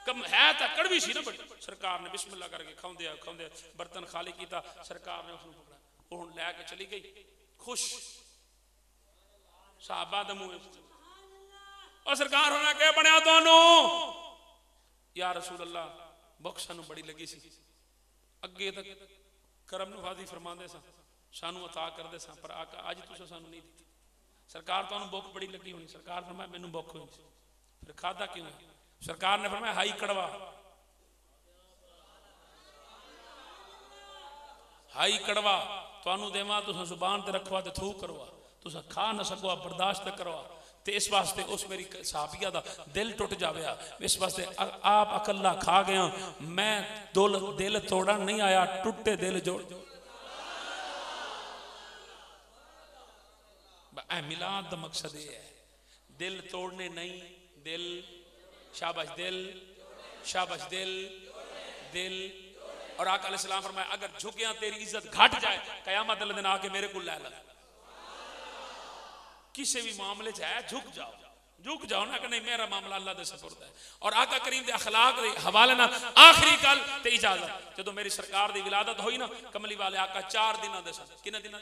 कम है तो कड़वी सी ना बड़ी सरकार ने बिस्मिल्लाह करके खाउंदे बर्तन खाली किया सरकार ने उसको पकड़ा वो हुण लैके चली गई खुश साहबा दे मुंह और सरकार होना क्या बनया दोनों या रसूल अल्लाह भुख सानू बड़ी लगी सी अगे तक करम नवाजी फरमाते सानू अता करते सा पर आका अज तुसीं सानू नहीं दी सरकार तुहानू भुख बड़ी लगी होनी सरकार फरमाया मैनू भुख हुई फिर खादा क्यों सरकार ने फरमाया हाई कड़वा हाई कड़वा तुहानू देवा तुसीं जुबान ते रखवा ते थू करवा तुसीं खा ना सकवा बर्दाश्त करवा ते इस वास्ते उस मेरी साहबिया दा दिल टुट जावेगा इस वास्ते आप अकल्ला खा गया मैं दिल तोड़ा नहीं आया टुटे दिल जोड़ मिलाद दा मकसद ये है दिल तोड़ने नहीं दिल शाबाश दिल दिल और आका अलैहिस्सलाम फरमाया अगर झुकिया तेरी इज्जत घट जाए कयामत वाले दिन आके मेरे को लै ला किसी भी मामले च है झुक जाओ ना कि नहीं मेरा मामला अल्लाह दे सपुर्द है। और आका करीम दे अखलाक दे हवाले ना आखिरी गल ते इजाजत, जदों मेरी सरकार दी विलादत हुई ना कमली वाले आका 4 दिनों दे सन, किन्ने दिनों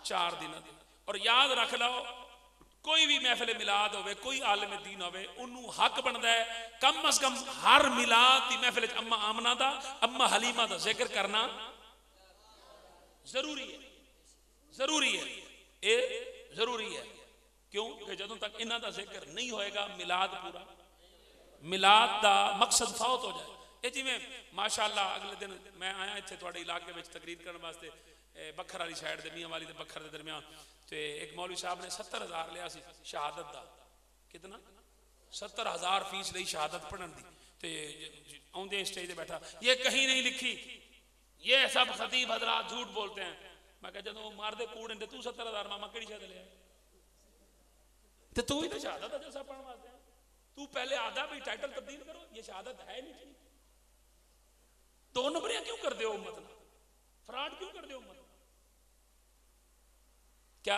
4 दिनों दे। और याद रख लो कोई भी महफिल मिलाद होवे कोई आलिम दीन होवे उन्होंने हक बनता है कम अज कम हर मिलाद की महफिल अम्मा आमना दा अम्मा हलीमा दा जिक्र करना जरूरी है, जरूरी है, ये जरूरी है। क्यों कि जदों तक इन्हां दा जिक्र नहीं होएगा मिलाद पूरा, मिलाद दा मकसद फौत हो जाए। ये जिवें माशाअल्लाह अगले दिन मैं आया इत्थे तुहाडे इलाके विच तकरीर करने वास्ते बखर वाली साइड दे मियां वाली ते बखर दे दरमियान, तो एक मौलवी साहब ने 70,000 लिया सी शहादत दा, कितना 70,000 फीस ली शहादत पढ़न दी। ते आउंदे स्टेज पे बैठा ये कहीं नहीं लिखी, ये सब खतीब हजरात झूठ बोलते हैं। मैं कहा जदों मारदे कूड़ इंदे तू 70,000 मामा केड़ी शहादत लिया ते तू ही तो शहादत है जलसा पढ़न वास्ते, तू पहले आधा भी टाइटल तब्दील करो, ये शहादत है नहीं ठीक। 2 नंबरियां क्यों कर दे हो उम्मत ना, फ्रॉड क्यों कर दे हो उम्मत? क्या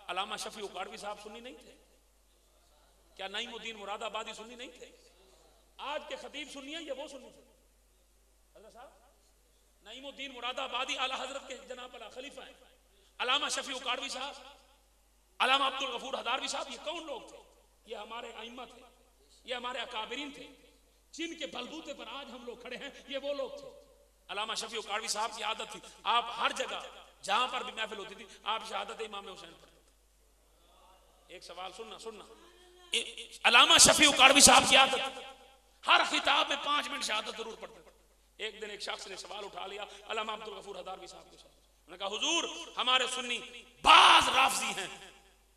अलामा शफी उकाड़वी साहब सुन्नी नहीं थे? क्या नईमुद्दीन मुरादाबादी सुन्नी नहीं थे? आज के खतीब सुन्नी है या वो सुन्नी थे? हजरत साहब नईमुद्दीन मुरादाबादी आला हजरत के जनाब अला खलीफा है। अलामा शफी उकाड़वी साहब, अलामा अब्दुल गफूर हदारवी साहब, ये कौन लोग थे? ये हमारे आइम्मा थे, ये हमारे अकाबरीन थे, जिनके बलबूते पर आज हम लोग खड़े हैं, ये वो लोग थे। अलामा शफी उकाड़वी साहब की आदत थी आप हर जगह जहां पर भी महफिल होती थी आप शहादत इमाम हुसैन पढ़ते थे। एक सवाल सुनना, अलामा शफी उकाड़वी साहब की आदत हर खिताब में 5 मिनट शहादत जरूर पढ़ते थे। एक दिन एक शख्स ने सवाल उठा लिया अलामा अब्दुल गफूर हदारवी साहब के साथ, उन्होंने कहा हुजूर हमारे सुन्नी बाज राफजी हैं।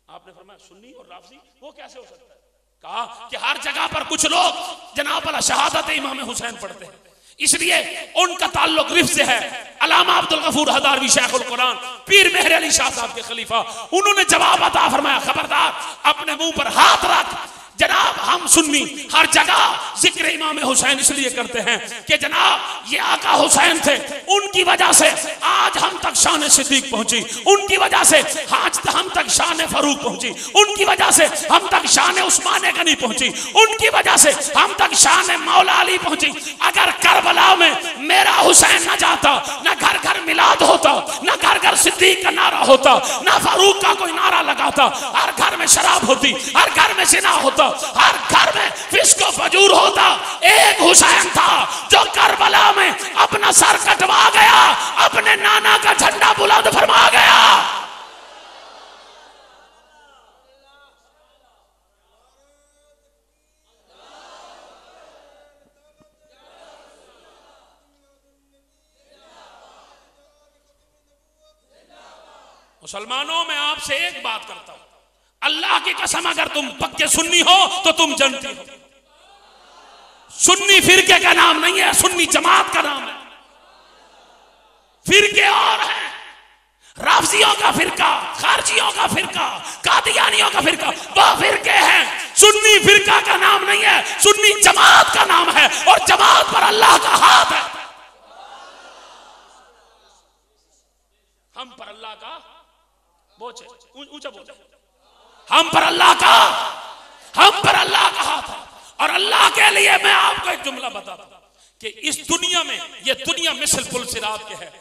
आपने फरमाया सुन्नी और राफजी वो कैसे हो सकता है? कहा कि हर जगह पर कुछ लोग जनाब अला शहादत इमाम हुसैन पढ़ते हैं, इसलिए उनका ताल्लुक रिफ से है। अलामा अब्दुल गफूर हदारवी शेखुल कुरान पीर मेहर अली शाह साहब के खलीफा, उन्होंने जवाब अता फरमाया खबरदार अपने मुंह पर हाथ रख, जनाब हम सुन्नी हर जगह जिक्र इमाम हुसैन इसलिए करते हैं कि जनाब ये आका हुसैन थे, उनकी वजह से आज हम तक शान सिद्दीक पहुंची, उनकी वजह से आज हम तक शान फारूक पहुंची, उनकी वजह से हम तक शान उस्मान गनी पहुंची, उनकी वजह से हम तक शान मौला अली पहुंची। अगर करबला में मेरा हुसैन न जाता, न घर घर मिलाद होता, न घर घर सिद्दीक का नारा होता, न फारूक का कोई नारा लगाता, हर घर में शराब होती, हर घर में जिना होता, हर घर में फिस्को फजूर होता। एक हुसैन था जो करबला में अपना सर कटवा गया, अपने नाना का झंडा बुलंद फरमा गया। मुसलमानों मैं आपसे एक बात करता हूं, अल्लाह की कसम अगर तुम पक्के सुन्नी हो तो तुम जनती हो। सुन्नी फिरके का नाम नहीं है, सुन्नी जमात का नाम है। फिरके और हैं, राफजियों का फिरका, खारजियों का फिरका, कादियानियों का फिरका, वो फिरके हैं। सुन्नी फिरका का नाम नहीं है, सुन्नी जमात का नाम है, और जमात पर अल्लाह का हाथ है। हम पर अल्लाह का बोझ, ऊंचा बोझ, हम पर अल्लाह का हाथ है। और अल्लाह के लिए मैं आपको एक जुमला बताता हूं कि इस दुनिया में, ये दुनिया मिसल पुल सिरात के है,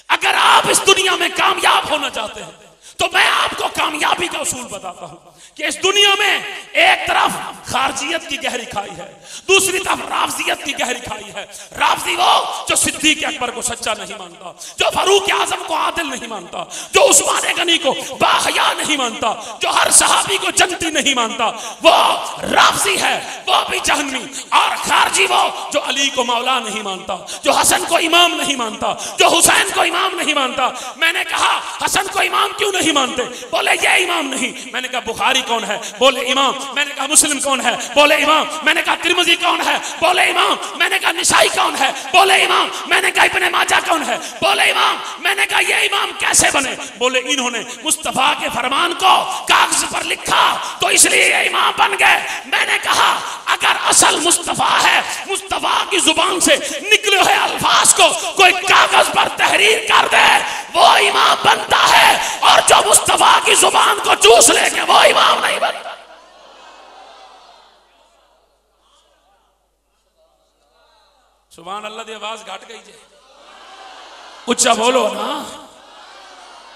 अगर आप इस दुनिया में कामयाब होना चाहते हैं तो मैं आपको कामयाबी का उसूल बताता हूं कि इस दुनिया में एक तरफ खारजियत की गहरी खाई है, दूसरी तरफ राफजियत की गहरी खाई है। राफजी वो जो सिद्दीक अकबर को सच्चा नहीं मानता, जो फारूक आजम को आदिल नहीं मानता, जो उस्मान गनी को बाहया नहीं मानता, जो हर सहाबी को जन्नती नहीं मानता, वो राफजी है, वो भी जहन्नमी। और खारजी वो जो अली को मौला नहीं मानता, जो हसन को इमाम नहीं मानता, जो हुसैन को इमाम नहीं मानता। मैंने कहा हसन को इमाम क्यों नहीं मानते? बोले ये इमाम नहीं। मैंने कहा बुखारी कौन है? बोले इमाम। मैंने कहा मुस्लिम कौन है? बोले इमाम। मैंने कहा तिरमिज़ी कौन है? बोले इमाम। मैंने कहा निसाई कौन है? बोले इमाम। मैंने कहा इब्ने माजा कौन है? बोले इमाम। मैंने कहा ये इमाम कैसे बने? बोले इन्होंने मुस्तफा के फरमान को कागज पर लिखा तो इसलिए ये इमाम बन गए। मैंने कहा अगर असल मुस्तफा है। मुस्तफा की जुबान से निकले हुए अल्फाज को कोई कागज पर तहरीर कर दे, वो इमाम बनता है, और जो मुस्तफा की जुबान को चूस लेके वो इमाम नहीं बनता। सुभान अल्लाह दी आवाज घट गई जे, उच्चा बोलो ना।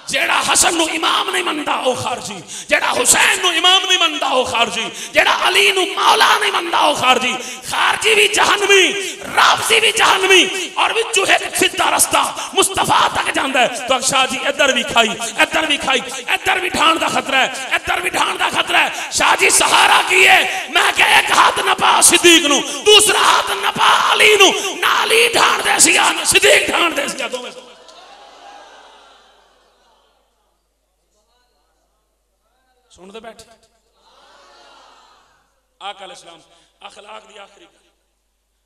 जेड़ा हसन नु इमाम नहीं मनदा ओ खारजी, जेड़ा हुसैन नु इमाम नहीं मनदा ओ खारजी, जेड़ा अली नु मौला नहीं मनदा ओ खारजी। खारजी भी जहन्नमी, राफजी भी जहन्नमी, और भी जो है सीधा रास्ता मुस्तफा तक जांदा है। तो शाह जी इधर भी खाई, इधर भी खाई, इधर भी ढाण दा खतरा है, इधर भी ढाण दा खतरा है। शाह जी सहारा किए, मैं कह एक हाथ न पा सिद्दीक नु, दूसरा हाथ न पा अली नु, ना अली ढाण दे सिया ना सिद्दीक ढाण दे सिया, दोवें सुन दे बैठे। आका अलैहिस्सलाम अखलाक दी आखिरी गल,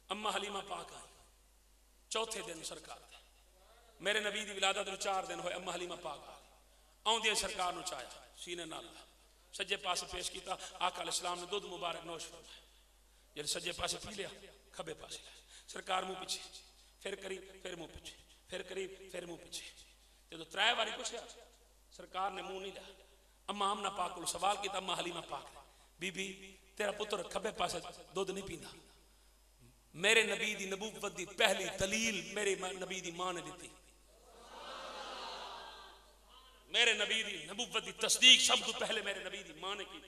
अम्मा हलीमा पाक आई चौथे दिन सरकार दे, मेरे नबी दी विलादत नूं 4 दिन होए, अम्मा हलीमा पाक आ गई। आउंदे सरकार नूं चाया सीने नाल सज्जे पासे पेश किया। आका अलैहिस्सलाम ने दूध मुबारक नोश फरमाया, जब सज्जे पासे पी लिया, खब्बे पासे सरकार मुंह पीछे, फिर करीब, फिर मुंह पीछे, फिर करीब, फिर मुंह पीछे। जो 3 बारी पूछा सरकार ने मुंह नहीं लिया। अम्मा आमना पाक को सवाल किया, अम्मा हलीमा पाक ने, बीबी तेरा पुत्र खब्बे पासे दूध नहीं पींदा। मेरे नबी दी नबूवत दी पहली दलील मेरे नबी दी मां ने दी, मेरे नबी दी नबूवत दी तस्दीक सब तो पहले मेरे नबी दी मां ने की।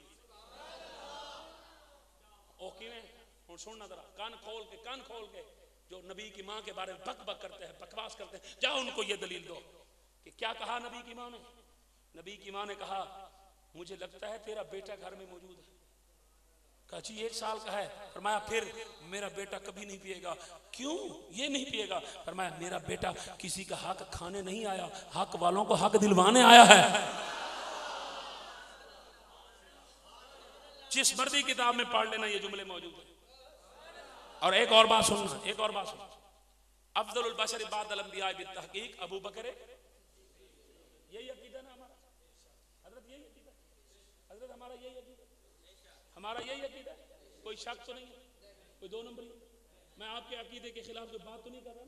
ओ किवें? हुण सुनना जरा, कान खोल के जो नबी की मां के बारे में बक बक करते हैं, बकवास करते हैं, जाओ उनको ये दलील दो कि क्या कहा नबी की मां ने। नबी की मां ने कहा, मुझे लगता है तेरा बेटा घर में मौजूद है। कहा जी 1 साल का है। फरमाया फिर मेरा बेटा कभी नहीं पिएगा। क्यों ये नहीं पिएगा? फरमाया मेरा बेटा किसी का हक खाने नहीं आया, हक वालों को हक दिलवाने आया है। जिस मर्दी किताब में पढ़ लेना ये जुमले मौजूद है। और एक और बात सुनना, एक और बात सुनना, अफजलुल बशर बादल अंबिया बित्तहकीक अबू बकर, यही अकीदा ना हमारा हजरत, यही अकीदा हजरत, हमारा यही अकीदा, हमारा यही अकीदा, कोई शक तो नहीं है, कोई 2 नंबरी। मैं आपके अकीदे के खिलाफ जो बात तो नहीं कर रहा,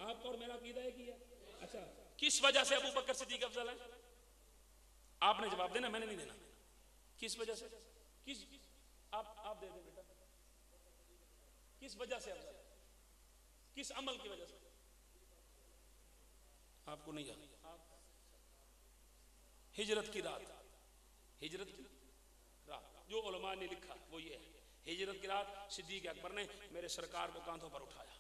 आपका और मेरा अकीदा एक ही है। अच्छा, किस वजह से अबू बकर सिद्दीक अफजल है? आपने जवाब देना, मैंने नहीं देना। किस वजह से? किस आप दे दे बेटा, किस वजह से अफजल, किस अमल की वजह से? आपको नहीं याद? हिजरत की रात, हिजरत की रात जो उलमा ने लिखा वो ये है, हिजरत की रात सिद्दीक अकबर ने मेरे सरकार को कांधों पर उठाया।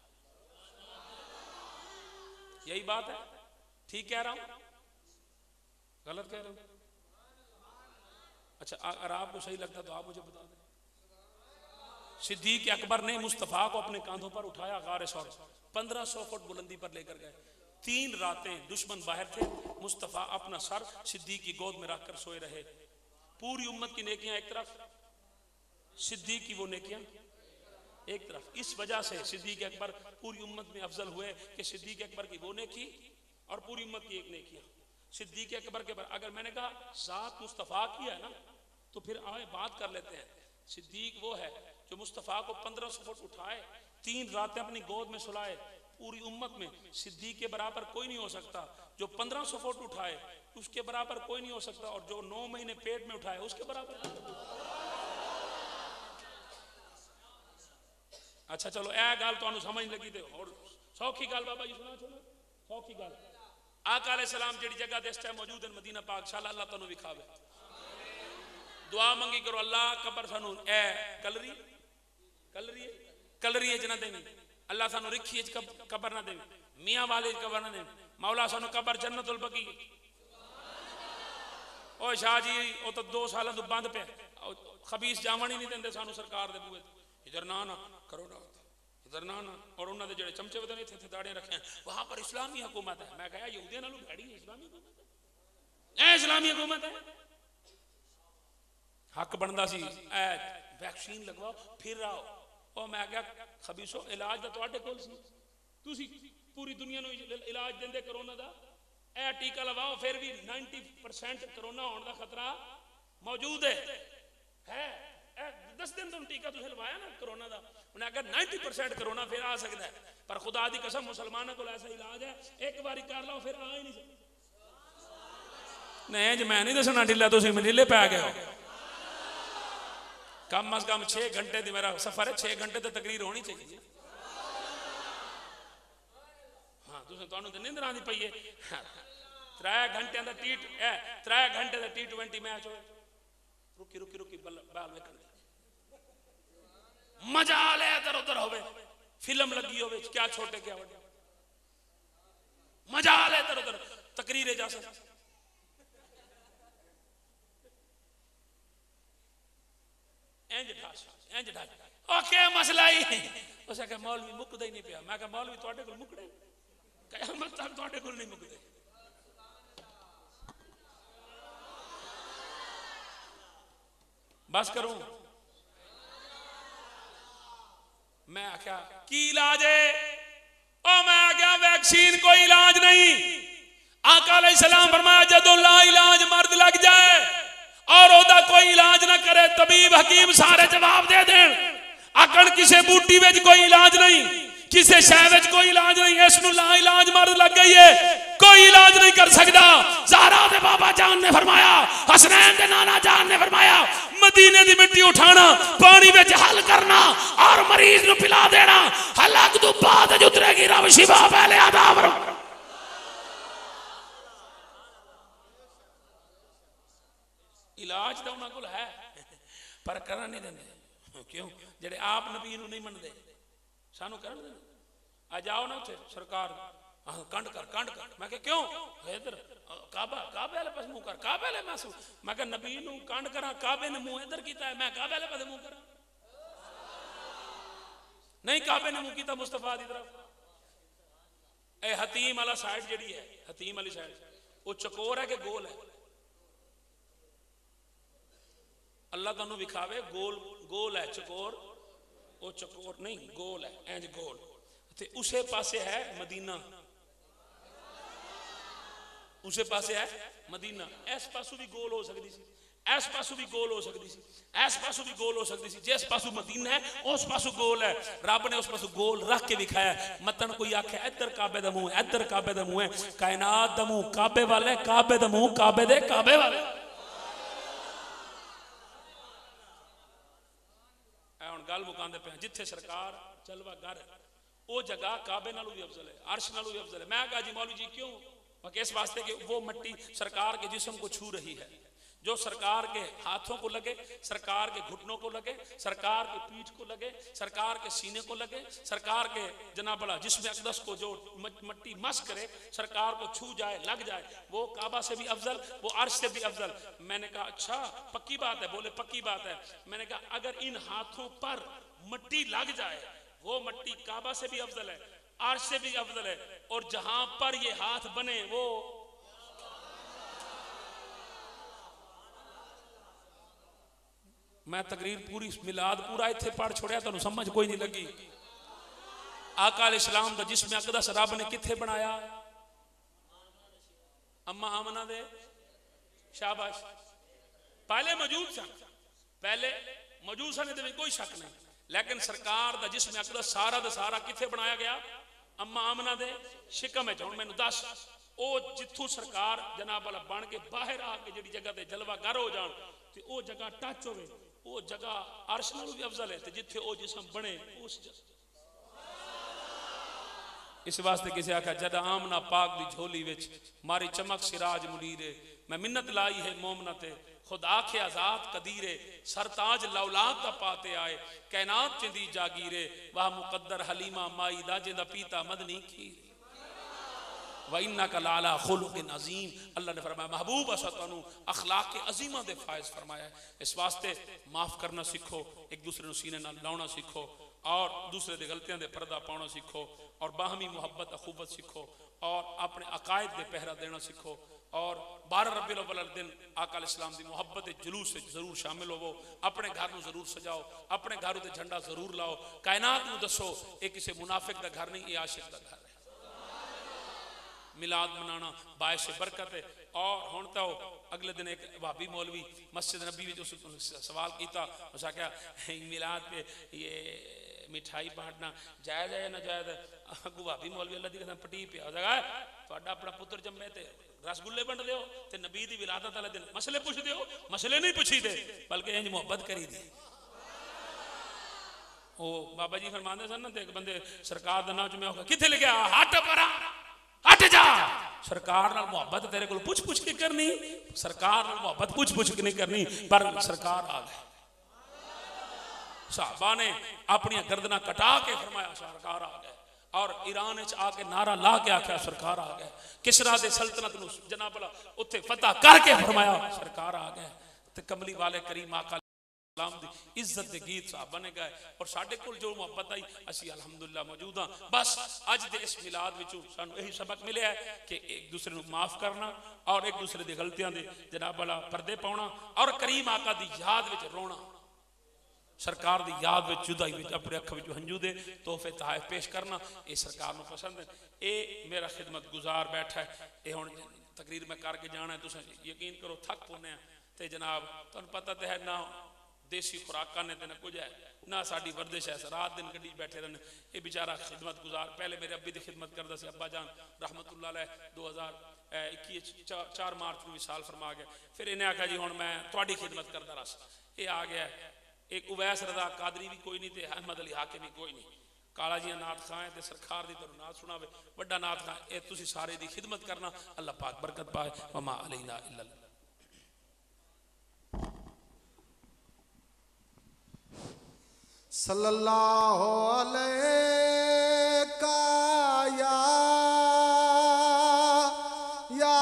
यही बात है, ठीक कह रहा हूं, गलत कह रहा हूं? अच्छा, अगर आपको सही लगता तो आप मुझे बता दें। सिद्दीक अकबर ने मुस्तफा को अपने कांधों पर उठाया, गारे सौर 1500 फुट बुलंदी पर लेकर गए। 3 रातें दुश्मन बाहर थे, मुस्तफा अपना सर सिद्दीक की गोद में रखकर सोए रहे। पूरी उम्मत की नेकियां एक तरफ, सिद्दीक की वो नेकियां एक तरफ। इस वजह से सिद्दीक अकबर पूरी उम्मत में अफजल हुए कि सिद्दीक अकबर की वो नेकी और पूरी उम्मत की एक नेकियां सिद्दीक अकबर के पर। अगर मैंने कहा साथ मुस्तफा की है ना, तो फिर आए बात कर लेते हैं। सिद्दीक वो है जो मुस्तफा को 1500 फुट उठाए, 3 रातें अपनी गोद में सुलाए। पूरी उम्मत में सिद्दीक के बराबर कोई नहीं हो सकता। जो 1500 फुट उठाए उसके बराबर कोई नहीं हो सकता, और जो 9 महीने पेट में उठाए उसके बराबर। अच्छा चलो, ए गल तो समझ लगी थे, और सौखी गल बाबा जी सुना, सुनो सौखी गल। आका अलैहिस्सलाम जिहड़ी जगह इस टाइम मौजूद है मदीना पाक, इंशाअल्लाह अल्लाह तुहानू विखावे। दुआ मंगी करो, अल्लाह कबर सानू ए कलरी कलरी कलरी च ना देवी, अल्लाह सानू रिखी कबर ना देवी, मियां वाले कबर ना देवी, मौला सानू कबर जन्नतुल बकी। ओ शाह जी वो तो 2 सालों तो बंद पे, खबीस जावन ही नहीं देंगे सानू सरकार दे बूहे। इधर ना ना करो ना, इधर ना ना। और उन्होंने जो चमचे वदने थे दाड़े रखे हैं, वहां पर इस्लामी हुकूमत है। मैं कहा यहूदियों नालों भैड़ी है इस्लामी हुकूमत है, इस्लामी हुकूमत है। हक बनता सी ए वैक्सीन लगवाओ फिर आओ। और मैं क्या खबीसो, इलाज तो तुहाडे कोल सी, तुसी पूरी दुनिया नूं इलाज देंदे कोरोना दा। ए टीका लवाओ फिर भी 90% कोरोना होने का खतरा मौजूद है। 10 दिन तुम टीका तुसें लवाया ना कोरोना का, उन्हें आखिया 90% कोरोना फिर आ सकता है, पर खुदा दी कसम मुसलमानों को ऐसा इलाज है, एक बारी कर लो फिर आ ही नहीं सकता। नहीं जी मैं नहीं दसना ढिला, तुम ढिले पै गए हो। कम अज कम 6 घंटे की मेरा सफर है, 6 घंटे तो तकरीर होनी चाहिए। हाँ तुम तो नींद आती पई है। 3 घंटे का T20 मैच हो, रुकी रुकी रुकी बाल वेखण मजा आ लिया, इधर उधर होवे, फिल्म लगी होवे, क्या छोटे क्या बड़े, मजा आ लिया इधर उधर, तकरीर जा सकती इंज ढास ओके मसला ही उस आख्या मौलवी मुकदा ही नहीं पिया। मैं कहा मौलवी तुहाडे कोल मुकड़े, कयामत तक तुहाडे कोल नहीं मुकदे। बस करूं? मैं आख्या की इलाज है? ओ मैं आख्या वैक्सीन कोई इलाज नहीं। आका अलैहिस्सलाम फरमाया जदों ला इलाज मर्द लग जाए और ओदा कोई इलाज ना करे, तबीब हकीम सारे जवाब दे देन, आकड़ किसे बूटी विच कोई इलाज नहीं, किसे शय विच कोई इलाज नहीं, इसनूं ला इलाज मर्द लग गई है, कोई इलाज नहीं कर सकता। ज़हरा दे बाबा जान ने फरमाया, हसनैन दे नाना जान ने फरमाया, मदीने दी मिट्टी उठाना, पानी विच हल करना और मरीज नूं पिला देना, हलाक तो बाद उतरेगी रब शिफा पहले अदा। इलाज तो उन्होंने को है पर करना नहीं देंगे। क्यों? जेडे आप नबी नूं नहीं मनते, सानू करन देना। आ जाओ ना उसे सरकार कंड कर। मैं कहा क्यों? इधर काबा, काबे वाले पास मुंह कर, काबे वाले मासू। मैं कहा नबी नूं कंड करा, काबे ने मुंह इधर कीता है, मैं काबे वाले पास मुंह करा? नहीं, काबे ने मुंह कीता मुस्तफा दी तरफ। ए हतीम वाला साइड जेडी है, हतीम वाली साइड वो चकोर है कि गोल है? अल्लाह तुहानू विखावे गोल गोल है, चकोर वो चकोर नहीं गोल है, इंज गोल। ते उसे पासे है मदीना, उसे पासे है मदीना। इस पासों भी गोल हो सकती सी, इस पासों भी गोल हो सकती सी, इस पासों भी गोल हो सकती सी। जिस पासों मदीना है उस पासों गोल है। रब ने उस पासों गोल रख के दिखाया। मतन कोई आखे इधर काबे दा मुंह, इधर काबे दा मुंह है। कायनात दा मुंह काबे वाले, काबे दा मुंह काबे दे काबे वाले। गल मुकांदे पे जिथे सरकार चलवा घर वो जगह काबे नालों भी अफजल है, अर्श नालों भी अफजल है। मैं कहा जी मौलवी जी क्यों? इस वास्ते कि वो मिट्टी सरकार के जिस्म को छू रही है, जो सरकार के हाथों को लगे, सरकार के घुटनों को लगे, सरकार के पीठ को लगे, सरकार के सीने को लगे, सरकार के जनाबला जिस्म अक़दस को जो मिट्टी मस करे, सरकार को छू जाए, लग जाए, वो काबा से भी अफजल, वो अर्श से भी अफजल। मैंने कहा अच्छा पक्की बात है? बोले पक्की बात है। मैंने कहा अगर इन हाथों पर मिट्टी लग जाए, वो मिट्टी काबा से भी अफजल है, अर्श से भी अफजल है, और जहां पर ये हाथ बने वो मैं तकरीर पूरी मिलाद पूरा इत्थे पढ़ छोड़िया, तुहानू समझ कोई नहीं लगी। आका अलैहिस्सलाम दा जिस्म अक़दस रब ने किथे बनाया? अम्मा आमना दे शाबाश पहले मौजूद सन, पहले मौजूद सन, कोई शक नहीं। लेकिन सरकार दा जिस्म अक़दस सारा दा सारा किथे बनाया गया? अम्मा आमना दे शिकम है। हुण मैनू दस ओ जिथों सरकार जनाब वाला बन के बाहर आके जिहड़ी जगह ते जलवा गर हो जान ते ओ जगह टच होवे, वो जगह अर्श नालों भी अफजल है। ते जिथे ओ जिस्म बने उस इस वास्ते किसी आखा जद आमना पाक दी झोली विच मारी चमक सिराज मुनीरे, मैं मिन्नत लाई है मोमना ते खुदा के आजाद कदीरे, सरताज लौलाद दा पाते आए कैनात चिंदी जागीरे, वाह मुकद्दर हलीमा माई दा जिंदा पीता मदनी खीर, व इन्नका लाला खुलुकिन अजीम। अल्लाह ने फरमाया महबूब असा तुहानू अखलाक के अजीमा दे फायज फरमाया। इस वास्ते माफ करना सीखो, एक दूसरे नू सीने नाल लाउणा सीखो, और दूसरे दे गलतियां दे पर्दा पाउणा सीखो, और बाहमी मुहब्बत अखुबत सीखो, और अपने अकायद दे पहरा देना सीखो, और 12 रबीउल अव्वल दिन आका अलैहिस्सलाम दी मुहब्बत जुलूस से जरूर शामिल होवो, अपने घर में जरूर सजाओ, अपने घर उत्ते झंडा जरूर लाओ, कायनात नू दसो ये किसी मुनाफिक का घर नहीं, ये आशिक का घर है। मिलाद मनाना बायश बरकत है। और हुण तो अगले दिन एक भाभी मौलवी मस्जिद नबी में उस सवाल किया, उस आख्या मिलाद पे ये मिठाई बांटना जायज़ है ना जायज़ है? अगू भाभी मौलवी अल्लाह दी कसम पटी पिया जगह तुहाडा अपना पुत्र जम्मे ते रसगुल्ले बंट दो ते नबी दी विलादत वाले दिन मसले पुछ दो, मसले नहीं पुछी दे बल्कि इंज मुहब्बत करी दी। ओ बाबा जी फरमाते सन ना, एक बंदे सरकार का नाम च मैं किथे लिखा हट परा हट जा, सरकार नाल मुहब्बत तेरे को पुछ पुछ के करनी, सरकार नाल मुहब्बत पुछ पुछ के नहीं करनी, पर सरकार आ गए। साहबा ने अपनी गर्दना कटा के फरमाया सरकार आ गए, और ईरान आके नारा ला के आख्या सरकार आ गए। किसरा दे सल्तनत नूं जनाब उत्थे फतह करके फरमाया सरकार आ गए। ते कमली वाले करीम आका दी इज्जत के गीत साहबा ने गाए, और साडे कोल जो मुहब्बत आई असी अल्हम्दुलिल्लाह मौजूद हाँ। बस अज दे इस मिलाद विचों सानू यही सबक मिले है कि एक दूसरे को माफ करना और एक दूसरे की गलतियां दे जनाब वाला पर्दे पाउना और करीम आका दी याद विच रोना, सरकार की याद में जुदाई में अपने अख में हंजू दे तोहफे तहाफ पेश करना, ये सरकार को पसंद है। ये मेरा खिदमत गुजार बैठा है, ये हुण तकरीर में करके जाना है, तुम यकीन करो थक पौने तो जनाब तुहानू पता तो है ना देसी खुराकां ने ना कुछ है ना साड़ी वर्जिश है, रात दिन गड्डी बैठे रहने। ये बेचारा खिदमत गुजार पहले मेरे अब्बी की खिदमत करता से, अब्बा जान रहमतुल्लाह अलैह 2021 4 मार्च को विसाल फरमा गया। फिर इन्हें आखा जी हुण मैं तुहाडी खिदमत करता रस, ये आ गया एक उवैस रजा कादरी भी कोई नहीं, अहमद अली हाकिम भी कोई नहीं, काला जी नाथ खां है सरकार की तरह नाथ सुनावे बड़ा नाथ खां। ये तुसी सारे दी खिदमत करना, अल्लाह पाक बरकत पाए। वमा अलैना इल्ला सल्लल्लाहु अलैका या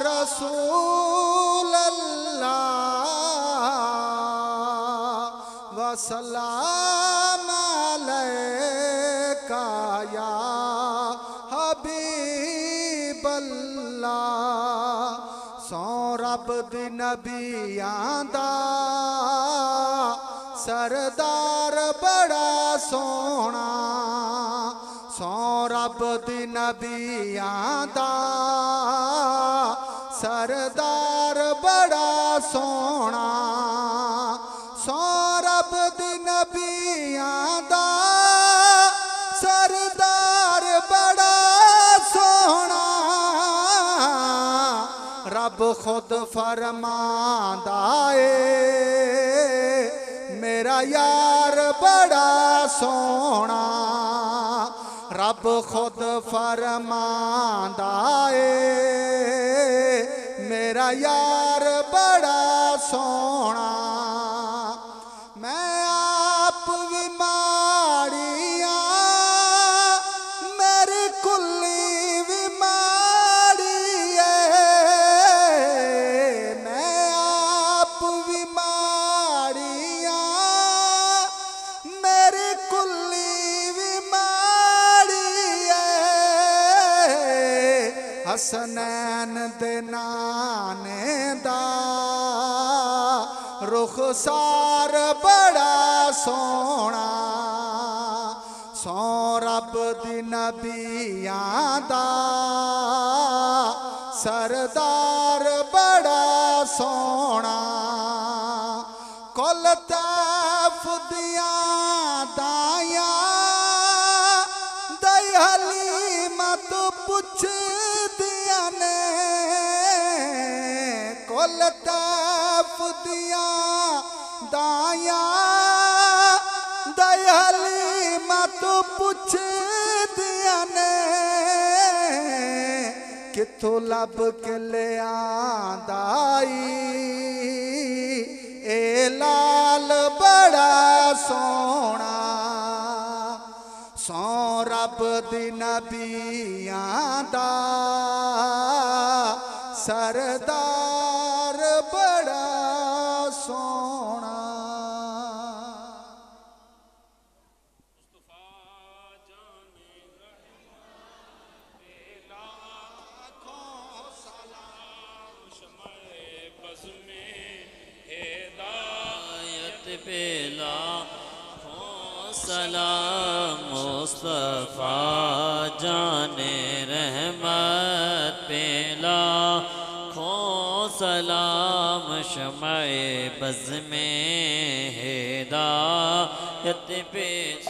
रसूल अल्लाह व सलाम अलैका या हबीब अल्लाह। सौ रब दी नबियां दा सरदार बड़ा सोना, सौ रब दी नबियां दा सरदार बड़ा सोना, सौ रब दी नबियां दा सरदार बड़ा सोना। रब खुद फरमांदा है मेरा यार बड़ा सोना, रब खुद फरमांदा है मेरा यार बड़ा सोना। मैं आप भी माड़िया मेरी कुल्ली भी माड़ी है, मैं आप भी माड़िया मेरी कुल्ली भी माड़ी है। हसनैन दे नाने दा रुखसार बड़ा सोना, सौ रब दी नबियां दा सरदार बड़ा सोना। कुल तैफ दियां दाया दयाली मत पुछ दिया ने, कुल तैफ दियां दाया दयाली मत पुछ दिया ने, किथों लब के ले आंदाई ए लाल बड़ा सोना। सौ रब दी नबियां दा सरदार बड़ा सोना। सलाम मुस्तफा जाने रहमत पे लाखों सलाम शमाए बज़ में हिदायत पेश,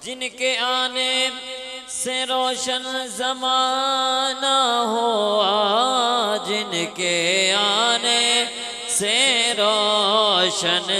जिनके आने से रोशन ज़माना हुआ, जिनके आने से रोशन